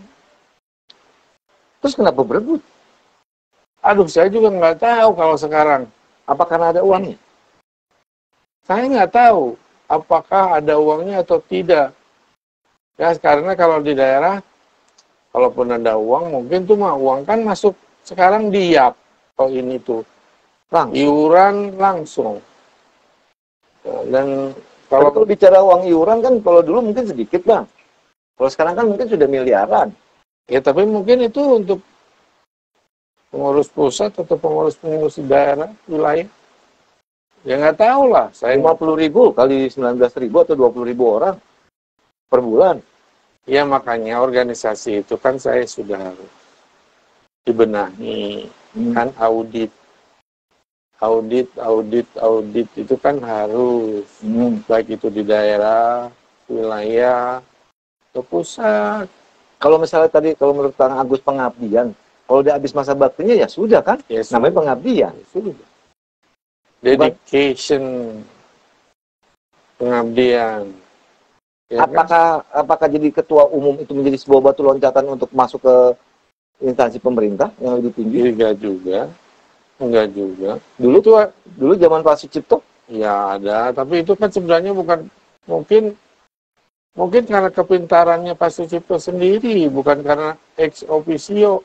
Terus kenapa berebut? Aduh, saya juga nggak tahu kalau sekarang. Apa karena ada uangnya? Saya nggak tahu apakah ada uangnya atau tidak. Ya, karena kalau di daerah, kalaupun ada uang, mungkin tuh mah uang kan masuk sekarang diap. Kalau ini tuh. Iuran langsung. Dan kalau bicara uang iuran kan kalau dulu mungkin sedikit Bang. Kalau sekarang kan mungkin sudah miliaran. Ya tapi mungkin itu untuk pengurus pusat atau pengurus di daerah, wilayah. Ya nggak tahu lah. Saya 50.000 kali 19.000 atau 20.000 orang per bulan. Ya makanya organisasi itu kan saya sudah dibenahi. Kan audit itu kan harus baik itu di daerah, wilayah, atau pusat. Kalau misalnya tadi kalau menurut Kang Agus pengabdian, kalau udah habis masa baktinya ya sudah kan, ya, namanya pengabdian. Ya, sudah. Dedication, pengabdian. Ya, apakah jadi ketua umum itu menjadi sebuah batu loncatan untuk masuk ke instansi pemerintah yang lebih tinggi? Enggak juga. Dulu zaman Pak Sucipto? Ya ada, tapi itu kan sebenarnya bukan, mungkin karena kepintarannya Pak Sucipto sendiri, bukan karena ex officio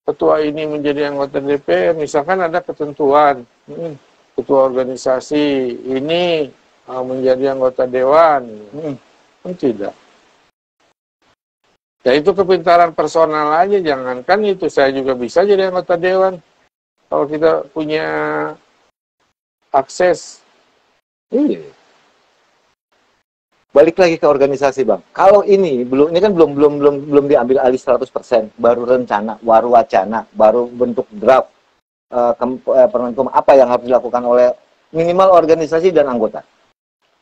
ketua ini menjadi anggota DPR. Misalkan ada ketentuan, ketua organisasi ini menjadi anggota dewan, kan tidak. Ya itu kepintaran personal aja, jangankan itu, saya juga bisa jadi anggota dewan. Kalau kita punya akses. Balik lagi ke organisasi Bang. Kalau ini kan belum diambil alih 100%, baru rencana, baru wacana, baru bentuk draft Permenkum, apa yang harus dilakukan oleh minimal organisasi dan anggota?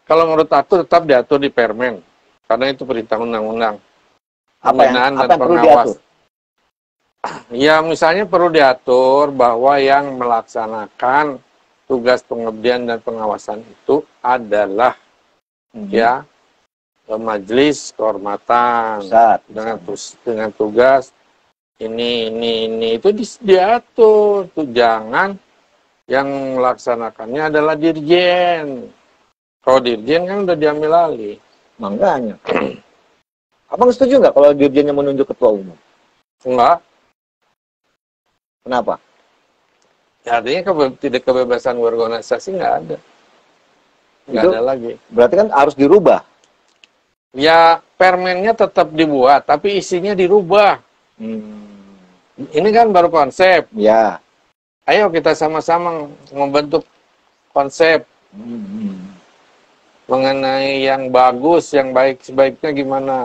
Kalau menurut aku tetap diatur di Permen, karena itu perintah undang-undang. Apa yang perlu diatur? Ya misalnya perlu diatur bahwa yang melaksanakan tugas pengabdian dan pengawasan itu adalah ya majelis kehormatan pusat, dengan tugas ini itu diatur tuh, jangan yang melaksanakannya adalah dirjen. Kalau dirjen kan udah diambil alih. Makanya. Abang setuju nggak kalau dirjennya menunjuk ketua umum? Enggak. Kenapa? Ya, artinya tidak kebebasan berorganisasi nggak ada. Nggak ada lagi. Berarti kan harus dirubah. Ya, permennya tetap dibuat, tapi isinya dirubah. Ini kan baru konsep. Ya. Ayo kita sama-sama membentuk konsep. Mengenai yang bagus, yang baik, sebaiknya gimana.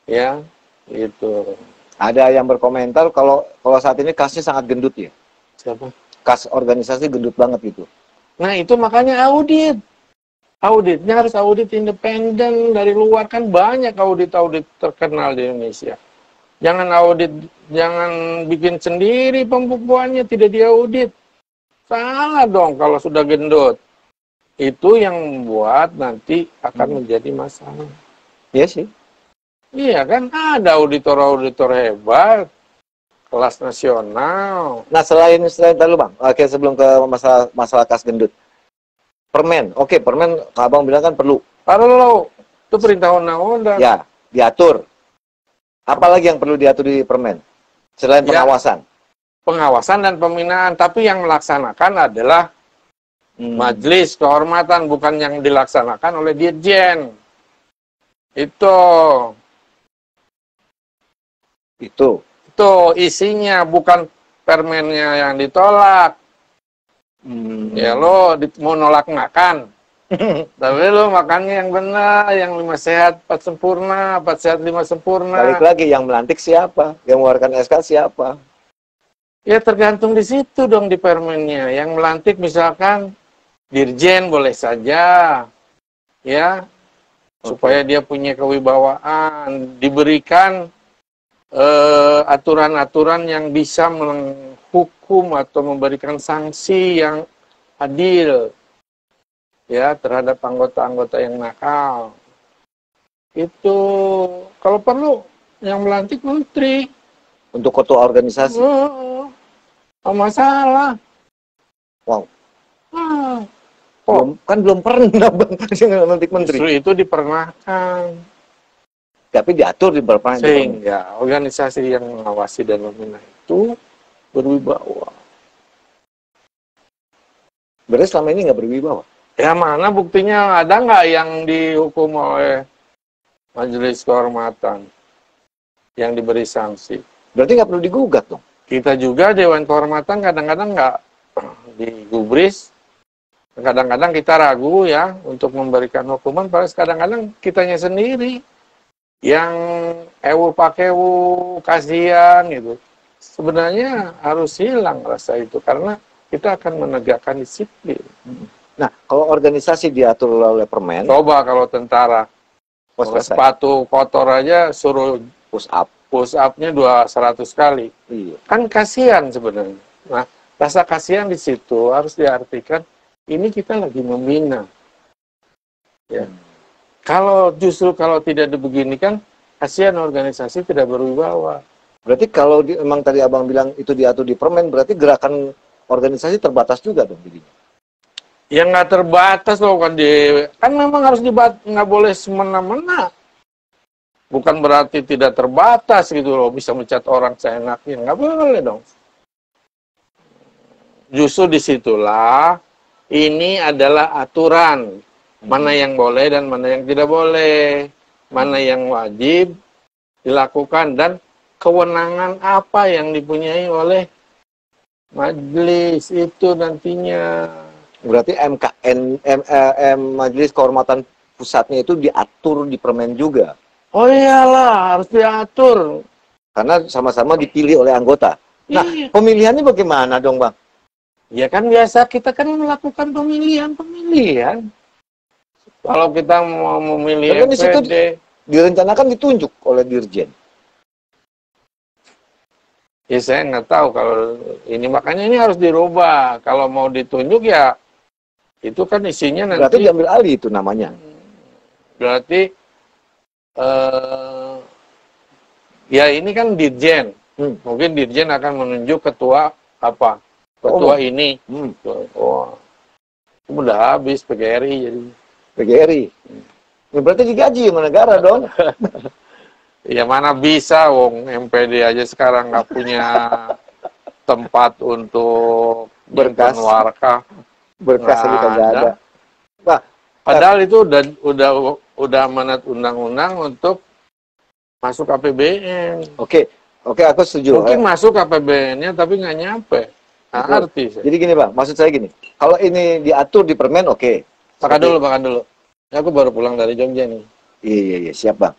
Ya, gitu. Ada yang berkomentar kalau saat ini kasnya sangat gendut ya. Siapa? Kas organisasi gendut banget gitu. Nah itu makanya audit. Auditnya harus audit independen dari luar, kan banyak audit terkenal di Indonesia. Jangan audit, jangan bikin sendiri pembukuannya, tidak diaudit. Salah dong kalau sudah gendut. Itu yang membuat nanti akan menjadi masalah. Iya sih. Iya kan, ada auditor-auditor hebat, kelas nasional. Nah, selain tadi Bang, oke, sebelum ke masalah kas gendut. Permen, oke, permen Abang bilang kan perlu. Perlu. Itu perintah undang-undang. Ya, diatur. Apalagi yang perlu diatur di permen? Selain pengawasan. Pengawasan dan pembinaan, tapi yang melaksanakan adalah majelis kehormatan, bukan yang dilaksanakan oleh dirjen. Itu isinya, bukan permennya yang ditolak. Ya lo mau nolak makan, tapi lo makannya yang benar, yang 5 sehat 4 sempurna, 4 sehat 5 sempurna. Balik lagi, yang melantik siapa? Yang mengeluarkan SK siapa? Ya tergantung di situ dong di permennya. Yang melantik misalkan dirjen boleh saja, ya, supaya dia punya kewibawaan, diberikan aturan-aturan yang bisa menghukum atau memberikan sanksi yang adil, ya, terhadap anggota-anggota yang nakal. Itu kalau perlu yang melantik menteri. Untuk ketua organisasi. Masalah. Wow. Belum pernah Bang melantik menteri. Justru itu dipernahkan. Tapi diatur di beberapa sehingga organisasi yang mengawasi dan membina itu berwibawa. Berarti selama ini nggak berwibawa? Ya mana buktinya, ada nggak yang dihukum oleh majelis kehormatan yang diberi sanksi? Berarti nggak perlu digugat dong? Kita juga Dewan Kehormatan kadang-kadang nggak digubris. Kadang-kadang kita ragu ya untuk memberikan hukuman, padahal kadang-kadang kitanya sendiri yang ewu pakewu, kasihan gitu. Sebenarnya harus hilang rasa itu, karena kita akan menegakkan disiplin. Nah, kalau organisasi diatur oleh permen, coba kalau tentara, sepatu kotor aja suruh push up-nya 200 kali. Iya. Kan kasihan sebenarnya. Nah, rasa kasihan di situ harus diartikan, ini kita lagi membina. Ya. Kalau tidak dibeginikan, kasihan organisasi tidak berwibawa. Berarti kalau memang tadi Abang bilang itu diatur di permen, berarti gerakan organisasi terbatas juga dong jadinya? Ya nggak terbatas loh, kan memang harus nggak boleh semena-mena. Bukan berarti tidak terbatas gitu loh, bisa mencat orang seenaknya, nggak boleh dong. Justru disitulah ini adalah aturan. Mana yang boleh dan mana yang tidak boleh. Mana yang wajib dilakukan dan kewenangan apa yang dipunyai oleh majelis itu nantinya. Berarti Majelis Kehormatan Pusatnya itu diatur di permen juga? Oh iyalah, harus diatur. Karena sama-sama dipilih oleh anggota. Nah, pemilihannya bagaimana dong Bang? Ya kan biasa kita kan melakukan pemilihan. Kalau kita mau memilih MPD, direncanakan ditunjuk oleh dirjen. Ya saya nggak tahu kalau ini, makanya ini harus dirubah. Kalau mau ditunjuk ya itu kan isinya nanti. Berarti diambil alih itu namanya. Berarti ya ini kan dirjen. Mungkin dirjen akan menunjuk ketua apa? Ketua ini. Oh, udah habis PGRI jadi. PGRI. Ya, berarti digaji sama negara dong. Ya mana bisa, wong MPD aja sekarang nggak punya tempat untuk berkas warkah. Berkas aja kagak ada. Nah, padahal itu udah amanat undang-undang untuk masuk APBN. Oke, aku setuju. Mungkin masuk APBN-nya tapi nggak nyampe. Arti. Jadi gini Bang, maksud saya gini. Kalau ini diatur di permen, oke. Makan dulu. Aku baru pulang dari Jogja nih. Iya, siap Bang.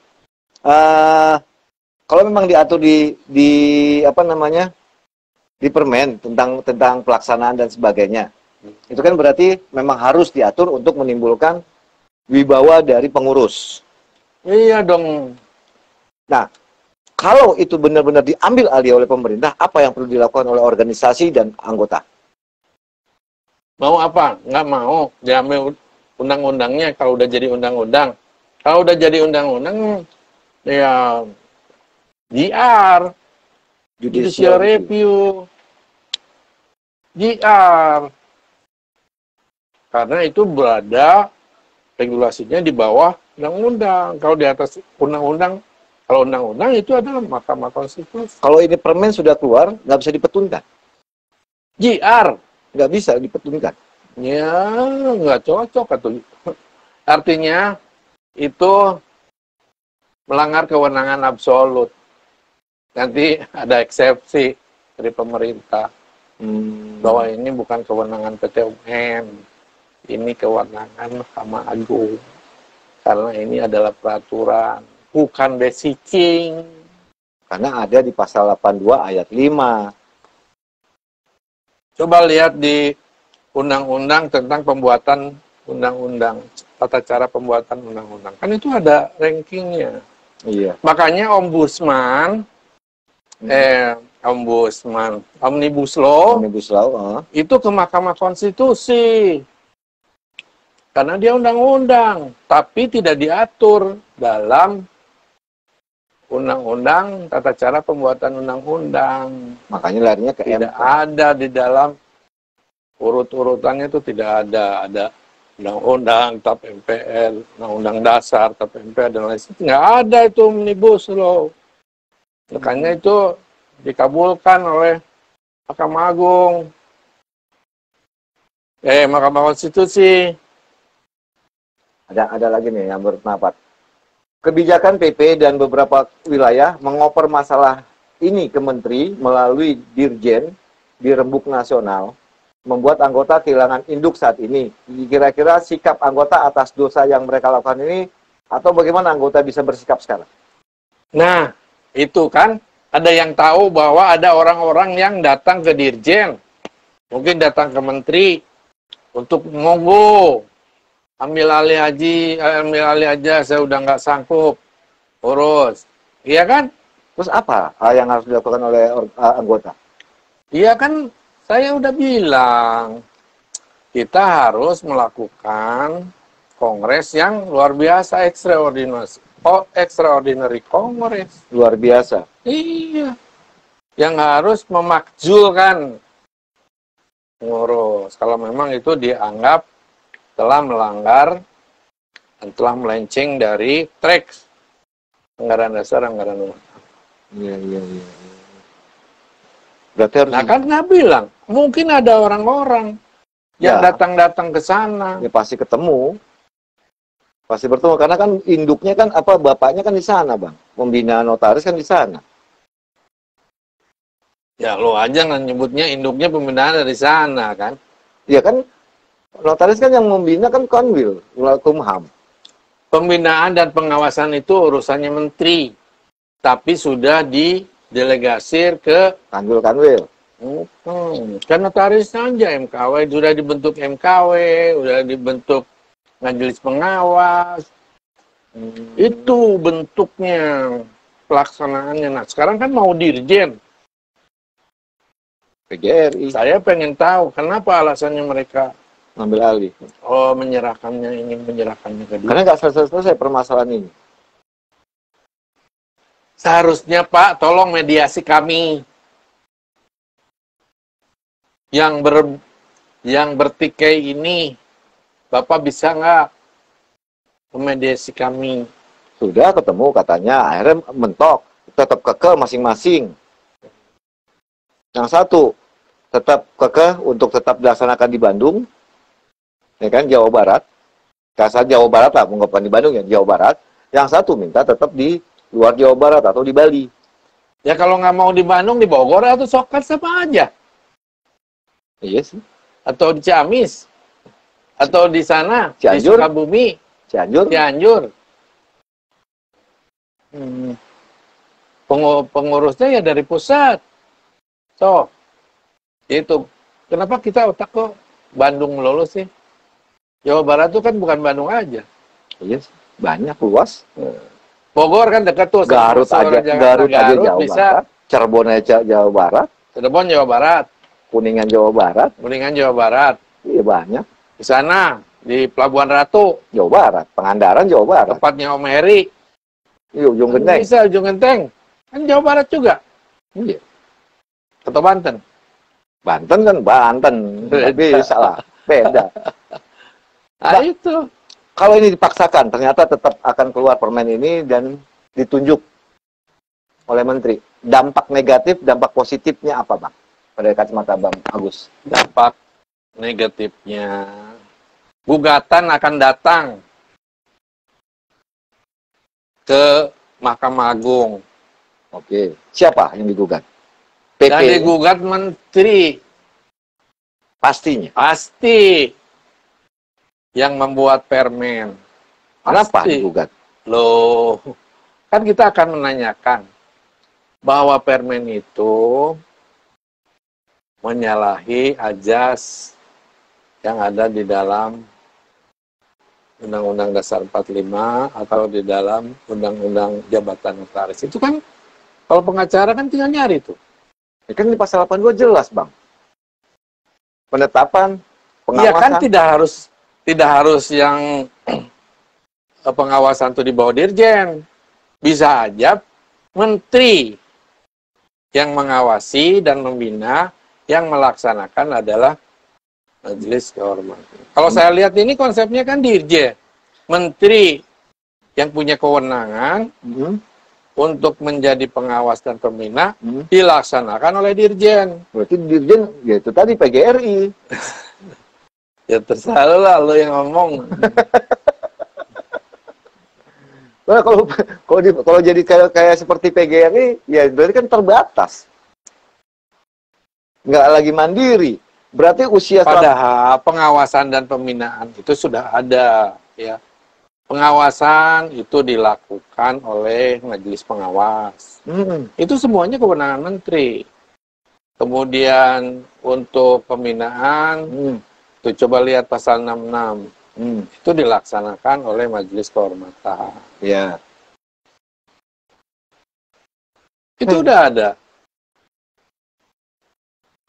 Kalau memang diatur di apa namanya, di permen tentang pelaksanaan dan sebagainya, itu kan berarti memang harus diatur untuk menimbulkan wibawa dari pengurus. Iya dong. Nah, Kalau itu benar-benar diambil alih oleh pemerintah, apa yang perlu dilakukan oleh organisasi dan anggota? Mau apa? Nggak mau diambil undang-undangnya kalau udah jadi undang-undang. Kalau udah jadi undang-undang, ya JR, Judicial Review, JR. Karena itu berada regulasinya di bawah undang-undang. Kalau di atas undang-undang, kalau undang-undang itu adalah Mahkamah Konstitusi. Kalau ini permen sudah keluar, nggak bisa dipetunkan. JR. Nggak bisa dipetunkan. Ya, nggak cocok. Artinya, itu melanggar kewenangan absolut. Nanti ada eksepsi dari pemerintah. Bahwa ini bukan kewenangan PT UN. Ini kewenangan Mahkamah Agung. Karena ini adalah peraturan, bukan basicing. Karena ada di pasal 82 ayat 5. Coba lihat di undang-undang tentang pembuatan undang-undang, tata cara pembuatan undang-undang. Kan itu ada rankingnya. Iya. Makanya Ombudsman, Omnibus Law, itu ke Mahkamah Konstitusi. Karena dia undang-undang, tapi tidak diatur dalam undang-undang tata cara pembuatan undang-undang. Makanya larinya ke tidak ada di dalam urut-urutannya, itu tidak ada. Ada undang-undang, TAP MPR, undang-undang dasar, TAP MPR, dan lain sebagainya. Nggak ada itu Omnibus Law. Makanya itu dikabulkan oleh Mahkamah Agung. Mahkamah Konstitusi. Ada lagi nih yang berpendapat. Kebijakan PP dan beberapa wilayah mengoper masalah ini ke menteri melalui dirjen di Rembuk Nasional, membuat anggota kehilangan induk saat ini. Kira-kira sikap anggota atas dosa yang mereka lakukan ini, atau bagaimana anggota bisa bersikap sekarang? Nah, itu kan ada yang tahu bahwa ada orang-orang yang datang ke dirjen, mungkin datang ke menteri untuk monggo ambil alih aja, saya udah nggak sanggup urus, iya kan? Terus apa yang harus dilakukan oleh anggota? Iya kan, saya udah bilang kita harus melakukan kongres yang luar biasa, extraordinary kongres. Luar biasa. Iya, yang harus memakzulkan ngurus. Kalau memang itu dianggap telah melanggar dan telah melenceng dari track anggaran dasar, anggaran rumah tangga. Iya. Berarti harus kan nggak bilang, mungkin ada orang-orang yang datang-datang ke sana. Ya pasti ketemu. Pasti bertemu, karena kan induknya kan bapaknya kan di sana, Bang. Pembina notaris kan di sana. Ya lo aja nggak nyebutnya induknya pembinaan dari sana kan? Iya kan, notaris kan yang membina kan Konwil, Kumham. Pembinaan dan pengawasan itu urusannya menteri, tapi sudah didelegasi ke Kanwil. Kan notaris saja MKW, sudah dibentuk MKW, sudah dibentuk majelis pengawas. Itu bentuknya, pelaksanaannya. Nah, sekarang kan mau dirjen. PGRI. Saya pengen tahu kenapa alasannya mereka ngambil alih. Ingin menyerahkannya ke dia. Karena nggak selesai permasalahan ini. Seharusnya Pak, tolong mediasi kami. Yang bertikai ini, Bapak bisa nggak memediasi kami? Sudah ketemu katanya, akhirnya mentok, tetap kekeh masing-masing. Yang satu tetap kekeh untuk tetap dilaksanakan di Bandung, ya kan, Jawa Barat. Kasar Jawa Barat lah, bukan di Bandung ya, Jawa Barat. Yang satu minta tetap di luar Jawa Barat atau di Bali. Ya kalau nggak mau di Bandung, di Bogor atau Sokat sama aja. Iya sih. Atau di Ciamis. Atau di sana, Cianjur, di Sukabumi. Cianjur. Pengurusnya ya dari pusat. So, itu. Kenapa kita otak kok Bandung melulu sih? Jawa Barat itu kan bukan Bandung aja. Iya, banyak, luas. Bogor kan dekat tuh. Garut aja, Garut aja Jawa bisa. Barat, Cirebon aja Jawa Barat, Cirebon Jawa Barat, Kuningan Jawa Barat, Kuningan Jawa Barat. Iya banyak. Di sana di Pelabuhan Ratu, Jawa Barat, Pangandaran Jawa Barat. Tempatnya Om Heri. Iya, Ujung Genteng. Bisa Ujung Genteng. Kan Jawa Barat juga. Iya. Atau Banten. Banten kan Banten. Nggak bisa lah. Beda. Nah, itu. Kalau ini dipaksakan, ternyata tetap akan keluar permen ini dan ditunjuk oleh Menteri. Dampak negatif, dampak positifnya apa, Bang? Pada kacamata Bang Agus. Dampak negatifnya, gugatan akan datang ke Mahkamah Agung. Oke. Siapa yang digugat? PP. Dan digugat Menteri. Pastinya. Pasti. Yang membuat permen. Kenapa Pasti. digugat? Loh, kan kita akan menanyakan bahwa permen itu menyalahi ajas yang ada di dalam Undang-Undang Dasar 45 atau di dalam Undang-Undang Jabatan Notaris. Itu kan, kalau pengacara kan tinggal nyari tuh. Ya kan di pasal 82 jelas, Bang. Penetapan, pengawasan. Iya kan tidak harus yang pengawasan itu di bawah dirjen. Bisa aja menteri yang mengawasi dan membina, yang melaksanakan adalah majelis kehormatan. Kalau saya lihat ini konsepnya kan dirjen. Menteri yang punya kewenangan untuk menjadi pengawas dan pembina dilaksanakan oleh dirjen. Berarti dirjen, ya itu tadi PGRI. Ya terserah lah lo yang ngomong. Nah, kalau jadi kayak seperti PGRI, ya berarti kan terbatas. Nggak lagi mandiri. Berarti usia Padahal pengawasan dan pembinaan itu sudah ada, ya. Pengawasan itu dilakukan oleh majelis pengawas. Itu semuanya kewenangan menteri. Kemudian untuk pembinaan, itu coba lihat pasal 66. Itu dilaksanakan oleh majelis kehormatan. Ya. Itu udah ada.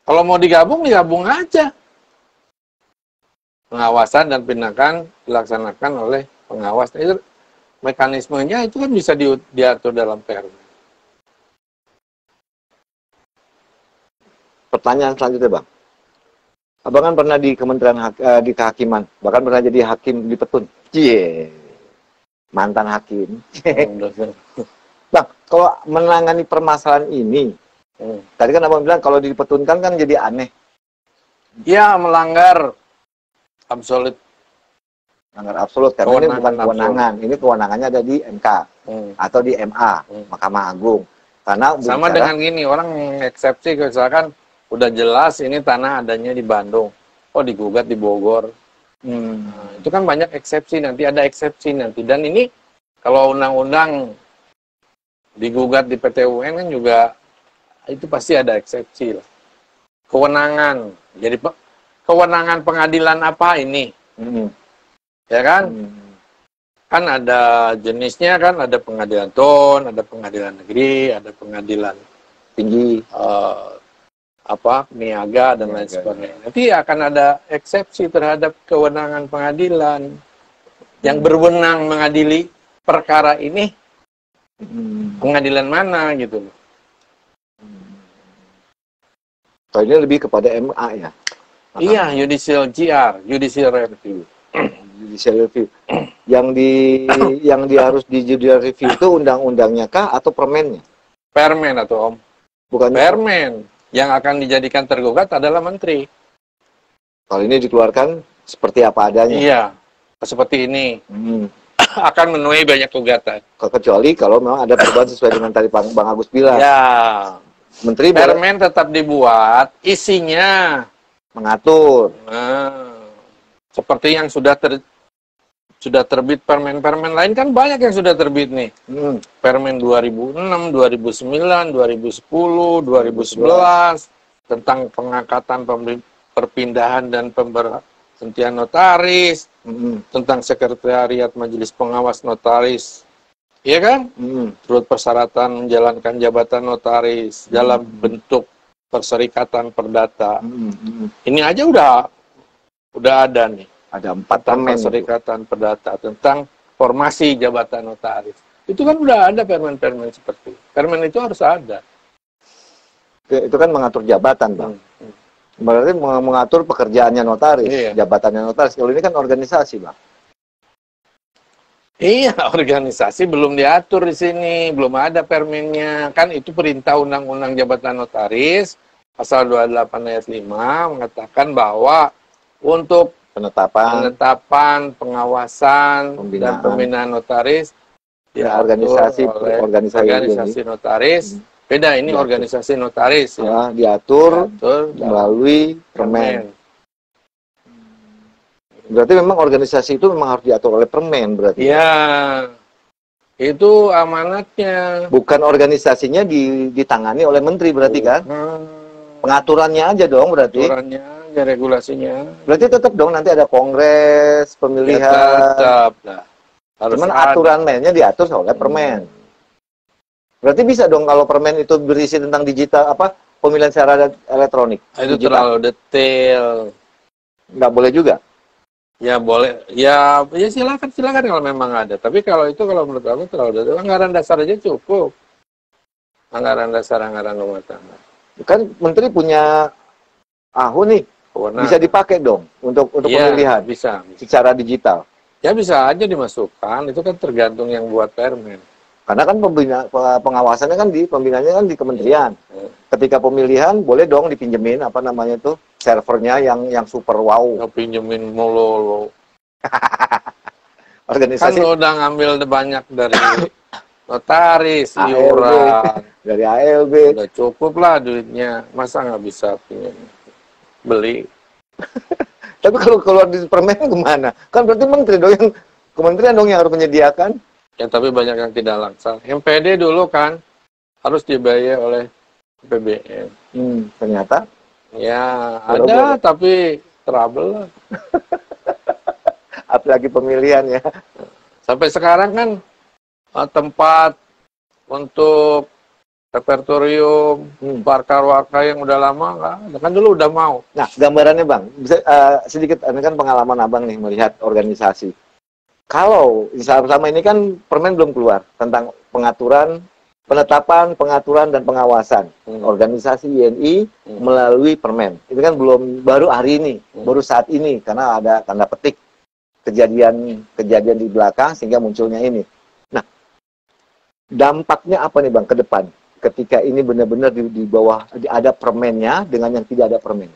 Kalau mau digabung aja. Pengawasan dan pembinaan dilaksanakan oleh pengawas. Itu mekanismenya itu kan bisa diatur dalam permen. Pertanyaan selanjutnya, Bang. Abang kan pernah di Kementerian di Kehakiman, bahkan pernah jadi hakim di Petun. Cie. Mantan hakim. Bang, kalau menangani permasalahan ini, tadi kan Abang bilang kalau dipetunkan kan jadi aneh. Ya, melanggar absolut. Melanggar absolut, karena ini bukan kewenangan. Ini kewenangannya ada di MK atau di MA, Mahkamah Agung. Karena sama dengan gini, orang eksepsi misalkan udah jelas ini tanah adanya di Bandung, oh digugat di Bogor. Nah, itu kan banyak eksepsi, nanti ada eksepsi nanti. Dan ini kalau undang-undang digugat di PT UN kan juga itu pasti ada eksepsi lah. Kewenangan, jadi kewenangan pengadilan apa ini? Ya kan? Kan ada jenisnya kan, ada pengadilan TON, ada pengadilan negeri, ada pengadilan tinggi, niaga dan lain sebagainya. Nanti akan ada eksepsi terhadap kewenangan pengadilan yang berwenang mengadili perkara ini. Pengadilan mana gitu. Kalau ini lebih kepada MA ya. Iya, judicial GR, judicial review. Judicial review. Yang harus di judicial review itu undang-undangnya kah atau permennya? Permen atau Om. Bukan permen. Yang akan dijadikan tergugat adalah menteri. Kalau ini dikeluarkan seperti apa adanya. Iya, seperti ini. Akan menuai banyak gugatan. Kecuali kalau memang ada perubahan sesuai dengan tadi Bang Agus bilang. Ya. Menteri permen tetap dibuat, isinya mengatur. Seperti yang sudah terbit permen-permen lain kan banyak yang sudah terbit nih. Permen 2006, 2009, 2010, 2011 tentang pengangkatan perpindahan dan pemberhentian notaris, tentang sekretariat majelis pengawas notaris Iya kan? Turut persyaratan menjalankan jabatan notaris dalam bentuk perserikatan perdata. Ini aja udah ada nih. Ada 4 permen perserikatan perdata tentang formasi jabatan notaris. Itu kan udah ada permen-permen seperti itu. Permen itu harus ada. Itu kan mengatur jabatan, Bang. Berarti mengatur pekerjaannya notaris, jabatannya notaris. Kalau ini kan organisasi, Bang. Iya, organisasi belum diatur di sini, belum ada permennya. Kan itu perintah Undang-Undang Jabatan Notaris, pasal 28 ayat 5 mengatakan bahwa untuk penetapan, pengawasan, dan pembinaan notaris organisasi notaris. Beda ini diatur. Organisasi notaris ya. Diatur melalui permen. Berarti memang organisasi itu memang harus diatur oleh permen berarti. Iya. Itu amanatnya. Bukan organisasinya ditangani oleh menteri berarti kan? Pengaturannya aja dong berarti. Pengaturannya aja, regulasinya. Berarti tetap dong nanti ada kongres, pemilihan. Ya, tetap. Nah, cuman aturan mainnya diatur oleh permen. Berarti bisa dong kalau permen itu berisi tentang digital pemilihan secara elektronik. Itu digital. Terlalu detail. Nggak boleh juga. Ya boleh, ya silakan kalau memang ada. Tapi kalau menurut aku terlalu detail. Anggaran dasar aja cukup. Anggaran dasar, anggaran rumah tangga. Kan menteri punya nih, bisa dipakai dong untuk pemilihan. Bisa. Secara digital. Ya bisa aja dimasukkan. Itu kan tergantung yang buat permen. Karena kan pengawasannya kan pembinaannya kan di kementerian. Ketika pemilihan boleh dong dipinjemin servernya yang super wow. Pinjemin mulu. Organisasi kan udah ngambil banyak dari notaris, iuran, dari ALB. Udah cukup lah duitnya. Masa nggak bisa beli? Tapi kalau keluar di permen gimana? Kan berarti menteri dong kementerian dong yang harus menyediakan. Ya tapi banyak yang tidak laksana. MPD dulu kan harus dibayar oleh APBN. Ternyata? Ya ada tapi trouble lah. Apalagi pemilihan ya. Sampai sekarang kan tempat untuk repertorium, warka-warka yang udah lama nggak ada. Kan dulu udah mau. Nah gambarannya Bang, bisa sedikit, ini kan pengalaman Abang nih melihat organisasi. Kalau sama ini kan permen belum keluar tentang penetapan, pengaturan, dan pengawasan organisasi YNI melalui permen. Itu kan baru hari ini, baru saat ini, karena ada tanda petik kejadian di belakang sehingga munculnya ini. Nah, dampaknya apa nih Bang ke depan ketika ini benar-benar di bawah ada permennya dengan yang tidak ada permen?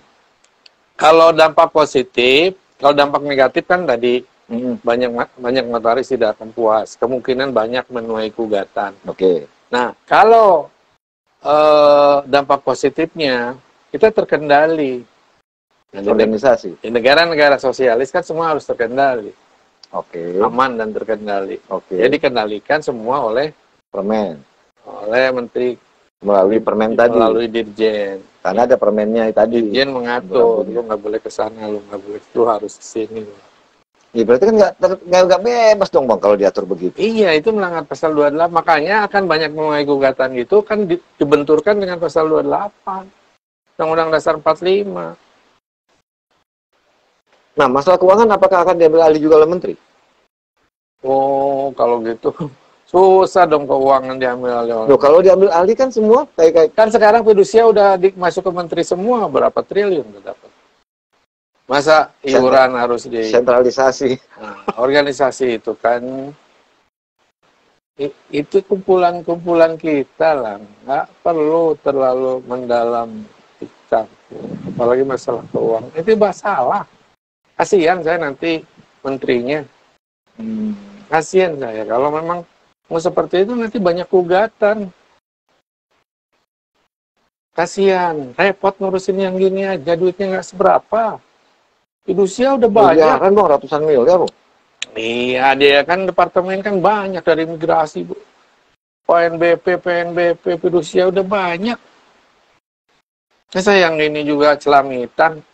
Kalau dampak positif, kalau dampak negatif kan tadi banyak notaris tidak akan puas. Kemungkinan banyak menuai gugatan. Oke. Nah, kalau dampak positifnya kita terkendali. Organisasi. Di negara-negara sosialis kan semua harus terkendali. Oke. Aman dan terkendali. Oke. Jadi dikendalikan semua oleh permen. Oleh menteri melalui permen tadi. Melalui dirjen. Karena ada permennya tadi. Dirjen mengatur, lu nggak boleh ke sana, lu nggak boleh, lu harus ke sini. Ya berarti kan nggak bebas dong Bang kalau diatur begitu. Iya, itu melanggar pasal 28. Makanya akan banyak menuai gugatan itu kan dibenturkan dengan pasal 28. Undang-Undang Dasar 45. Nah, masalah keuangan apakah akan diambil alih juga oleh menteri? Oh, kalau gitu susah dong keuangan diambil alih. Loh, kalau diambil alih kan semua kayak kan sekarang fidusia udah masuk ke menteri semua, berapa triliun udah dapat. Masa iuran harus sentralisasi. Nah, organisasi itu kan itu kumpulan-kumpulan kita lah, nggak perlu terlalu mendalam kita, apalagi masalah keuangan itu masalah. Kasihan saya nanti menterinya, kasihan saya kalau memang mau seperti itu nanti banyak gugatan. Kasihan, repot ngurusin yang gini aja, duitnya nggak seberapa. Fidusia udah banyak. Miliaran Bang, ratusan miliar Bang. Iya, dia kan departemen kan banyak dari migrasi, Bu. PNBP, fidusia udah banyak. Saya yang ini juga celamitan.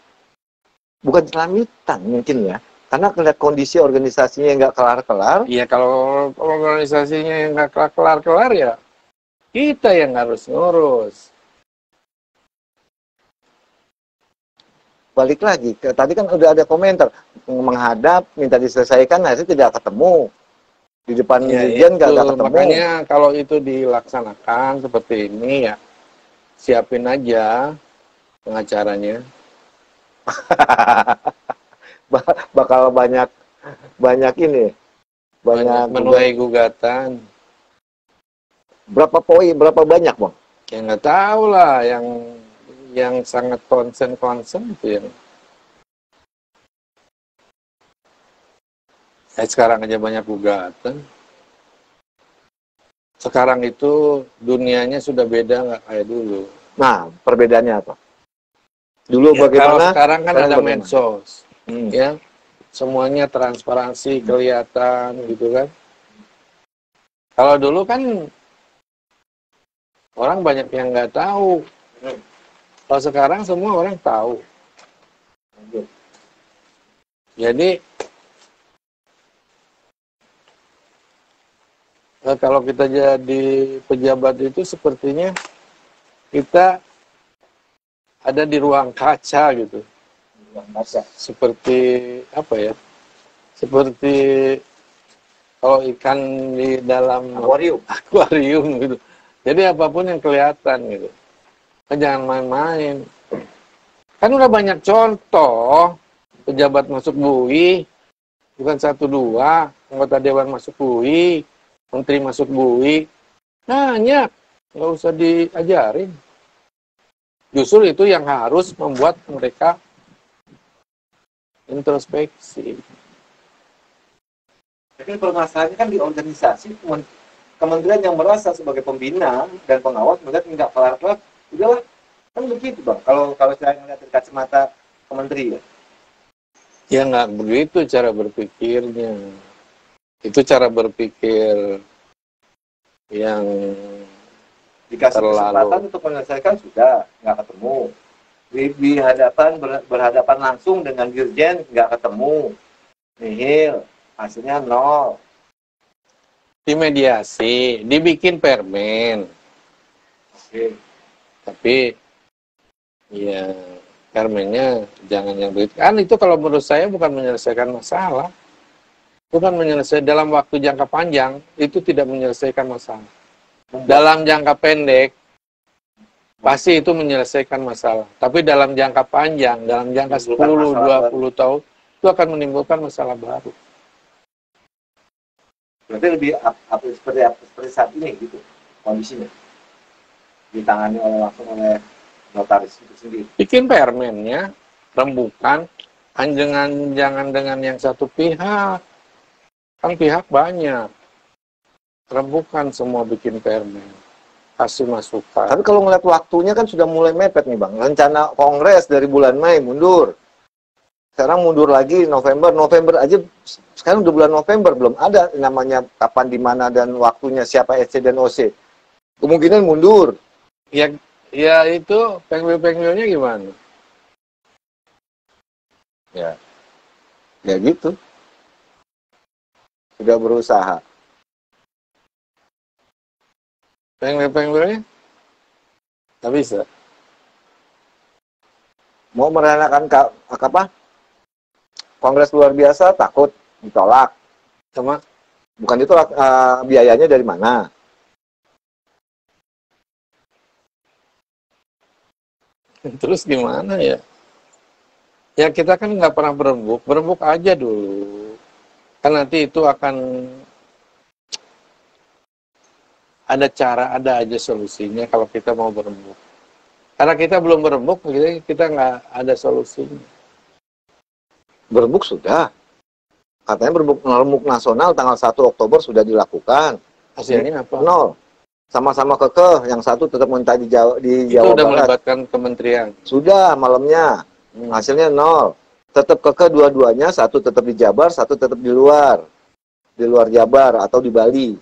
Bukan celamitan mungkin ya. Karena ngeliat kondisi organisasinya yang nggak kelar-kelar. Iya, kalau organisasinya yang nggak kelar-kelar ya kita yang harus ngurus. Balik lagi, tadi kan udah ada komentar, menghadap, minta diselesaikan, akhirnya tidak ketemu. Di depan dirjen nggak ada ketemu. Makanya kalau itu dilaksanakan seperti ini ya, siapin aja pengacaranya. Bakal banyak ini, banyak menuai gugatan. Berapa poin, berapa banyak, Bang? Ya nggak tahu lah, yang sangat concern itu yang sekarang aja banyak gugatan. Sekarang itu dunianya sudah beda, nggak kayak dulu. Nah, perbedaannya apa? Dulu ya, bagaimana? Kalau sekarang kan ada bagaimana? medsos, ya, semuanya transparansi, kelihatan, gitu kan. Kalau dulu kan orang banyak yang nggak tahu. Kalau sekarang semua orang tahu. Jadi kalau kita jadi pejabat itu sepertinya kita ada di ruang kaca gitu. Ruang kaca. Seperti apa ya? Seperti kalau ikan di dalam akuarium gitu. Jadi apapun yang kelihatan gitu. Jangan main-main. Kan udah banyak contoh pejabat masuk BUI, bukan 1-2, anggota dewan masuk BUI, menteri masuk BUI, banyak, nggak usah diajarin. Justru itu yang harus membuat mereka introspeksi. Tapi permasalahannya kan di organisasi, kementerian yang merasa sebagai pembina dan pengawas melihat nggak kelar-kelar, udahlah, kan begitu, Bang. Kalau saya melihat dari kacamata kementerian. Ya nggak begitu cara berpikirnya. Itu cara berpikir yang dikasih kesempatan untuk menyelesaikan sudah nggak ketemu. Di hadapan berhadapan langsung dengan dirjen nggak ketemu, nihil, hasilnya 0. Dimediasi, dibikin permen. Oke. Tapi ya permennya jangan yang begitu. Kan itu kalau menurut saya bukan menyelesaikan masalah. Bukan menyelesaikan dalam waktu jangka panjang, itu tidak menyelesaikan masalah. Dalam jangka pendek, pasti itu menyelesaikan masalah. Tapi dalam jangka panjang, dalam jangka 10-20 tahun, itu akan menimbulkan masalah baru. Berarti lebih seperti saat ini gitu, kondisinya. Ditangani langsung oleh notaris itu sendiri. Bikin permennya, rembukan, jangan dengan yang satu pihak. Kan pihak banyak. Rembukan semua bikin permen. Kasih masukan. Tapi kalau ngeliat waktunya kan sudah mulai mepet nih, Bang. Rencana kongres dari bulan Mei mundur. Sekarang mundur lagi November aja. Sekarang udah bulan November, belum ada namanya kapan, di mana, dan waktunya, siapa SC dan OC. Kemungkinan mundur. Ya itu pengwil-pengwilnya gimana? Ya gitu. Sudah berusaha. Pengwil-pengwilnya nggak bisa. Mau merencanakan kongres luar biasa, takut ditolak. Sama? Bukan ditolak, biayanya dari mana? Terus gimana ya? Ya kita kan nggak pernah berembuk aja dulu. Kan nanti itu akan ada cara, ada aja solusinya kalau kita mau berembuk. Karena kita belum berembuk, kita nggak ada solusinya. Berembuk sudah. Katanya berembuk nasional tanggal 1 Oktober sudah dilakukan. Hasilnya apa? 0. Sama-sama kekeh, yang satu tetap minta di Jawa Itu udah melibatkan kementerian? Sudah, malamnya. Hasilnya 0. Tetap kekeh dua-duanya, satu tetap di Jabar, satu tetap di luar Jabar atau di Bali.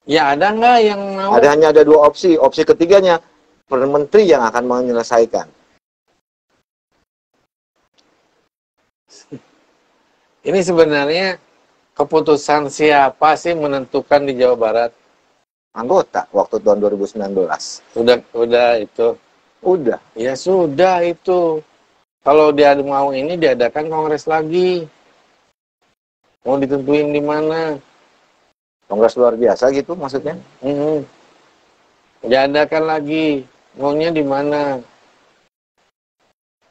Ya ada nggak yang mau? Hanya ada 2 opsi. Opsi ketiganya, menteri yang akan menyelesaikan. Ini sebenarnya keputusan siapa sih menentukan di Jawa Barat? Anggota waktu tahun 2019. Udah itu. Udah. Ya sudah itu. Kalau dia mau ini diadakan kongres lagi. Mau ditentuin di mana? Kongres luar biasa gitu maksudnya? Diadakan lagi. Maunya di mana?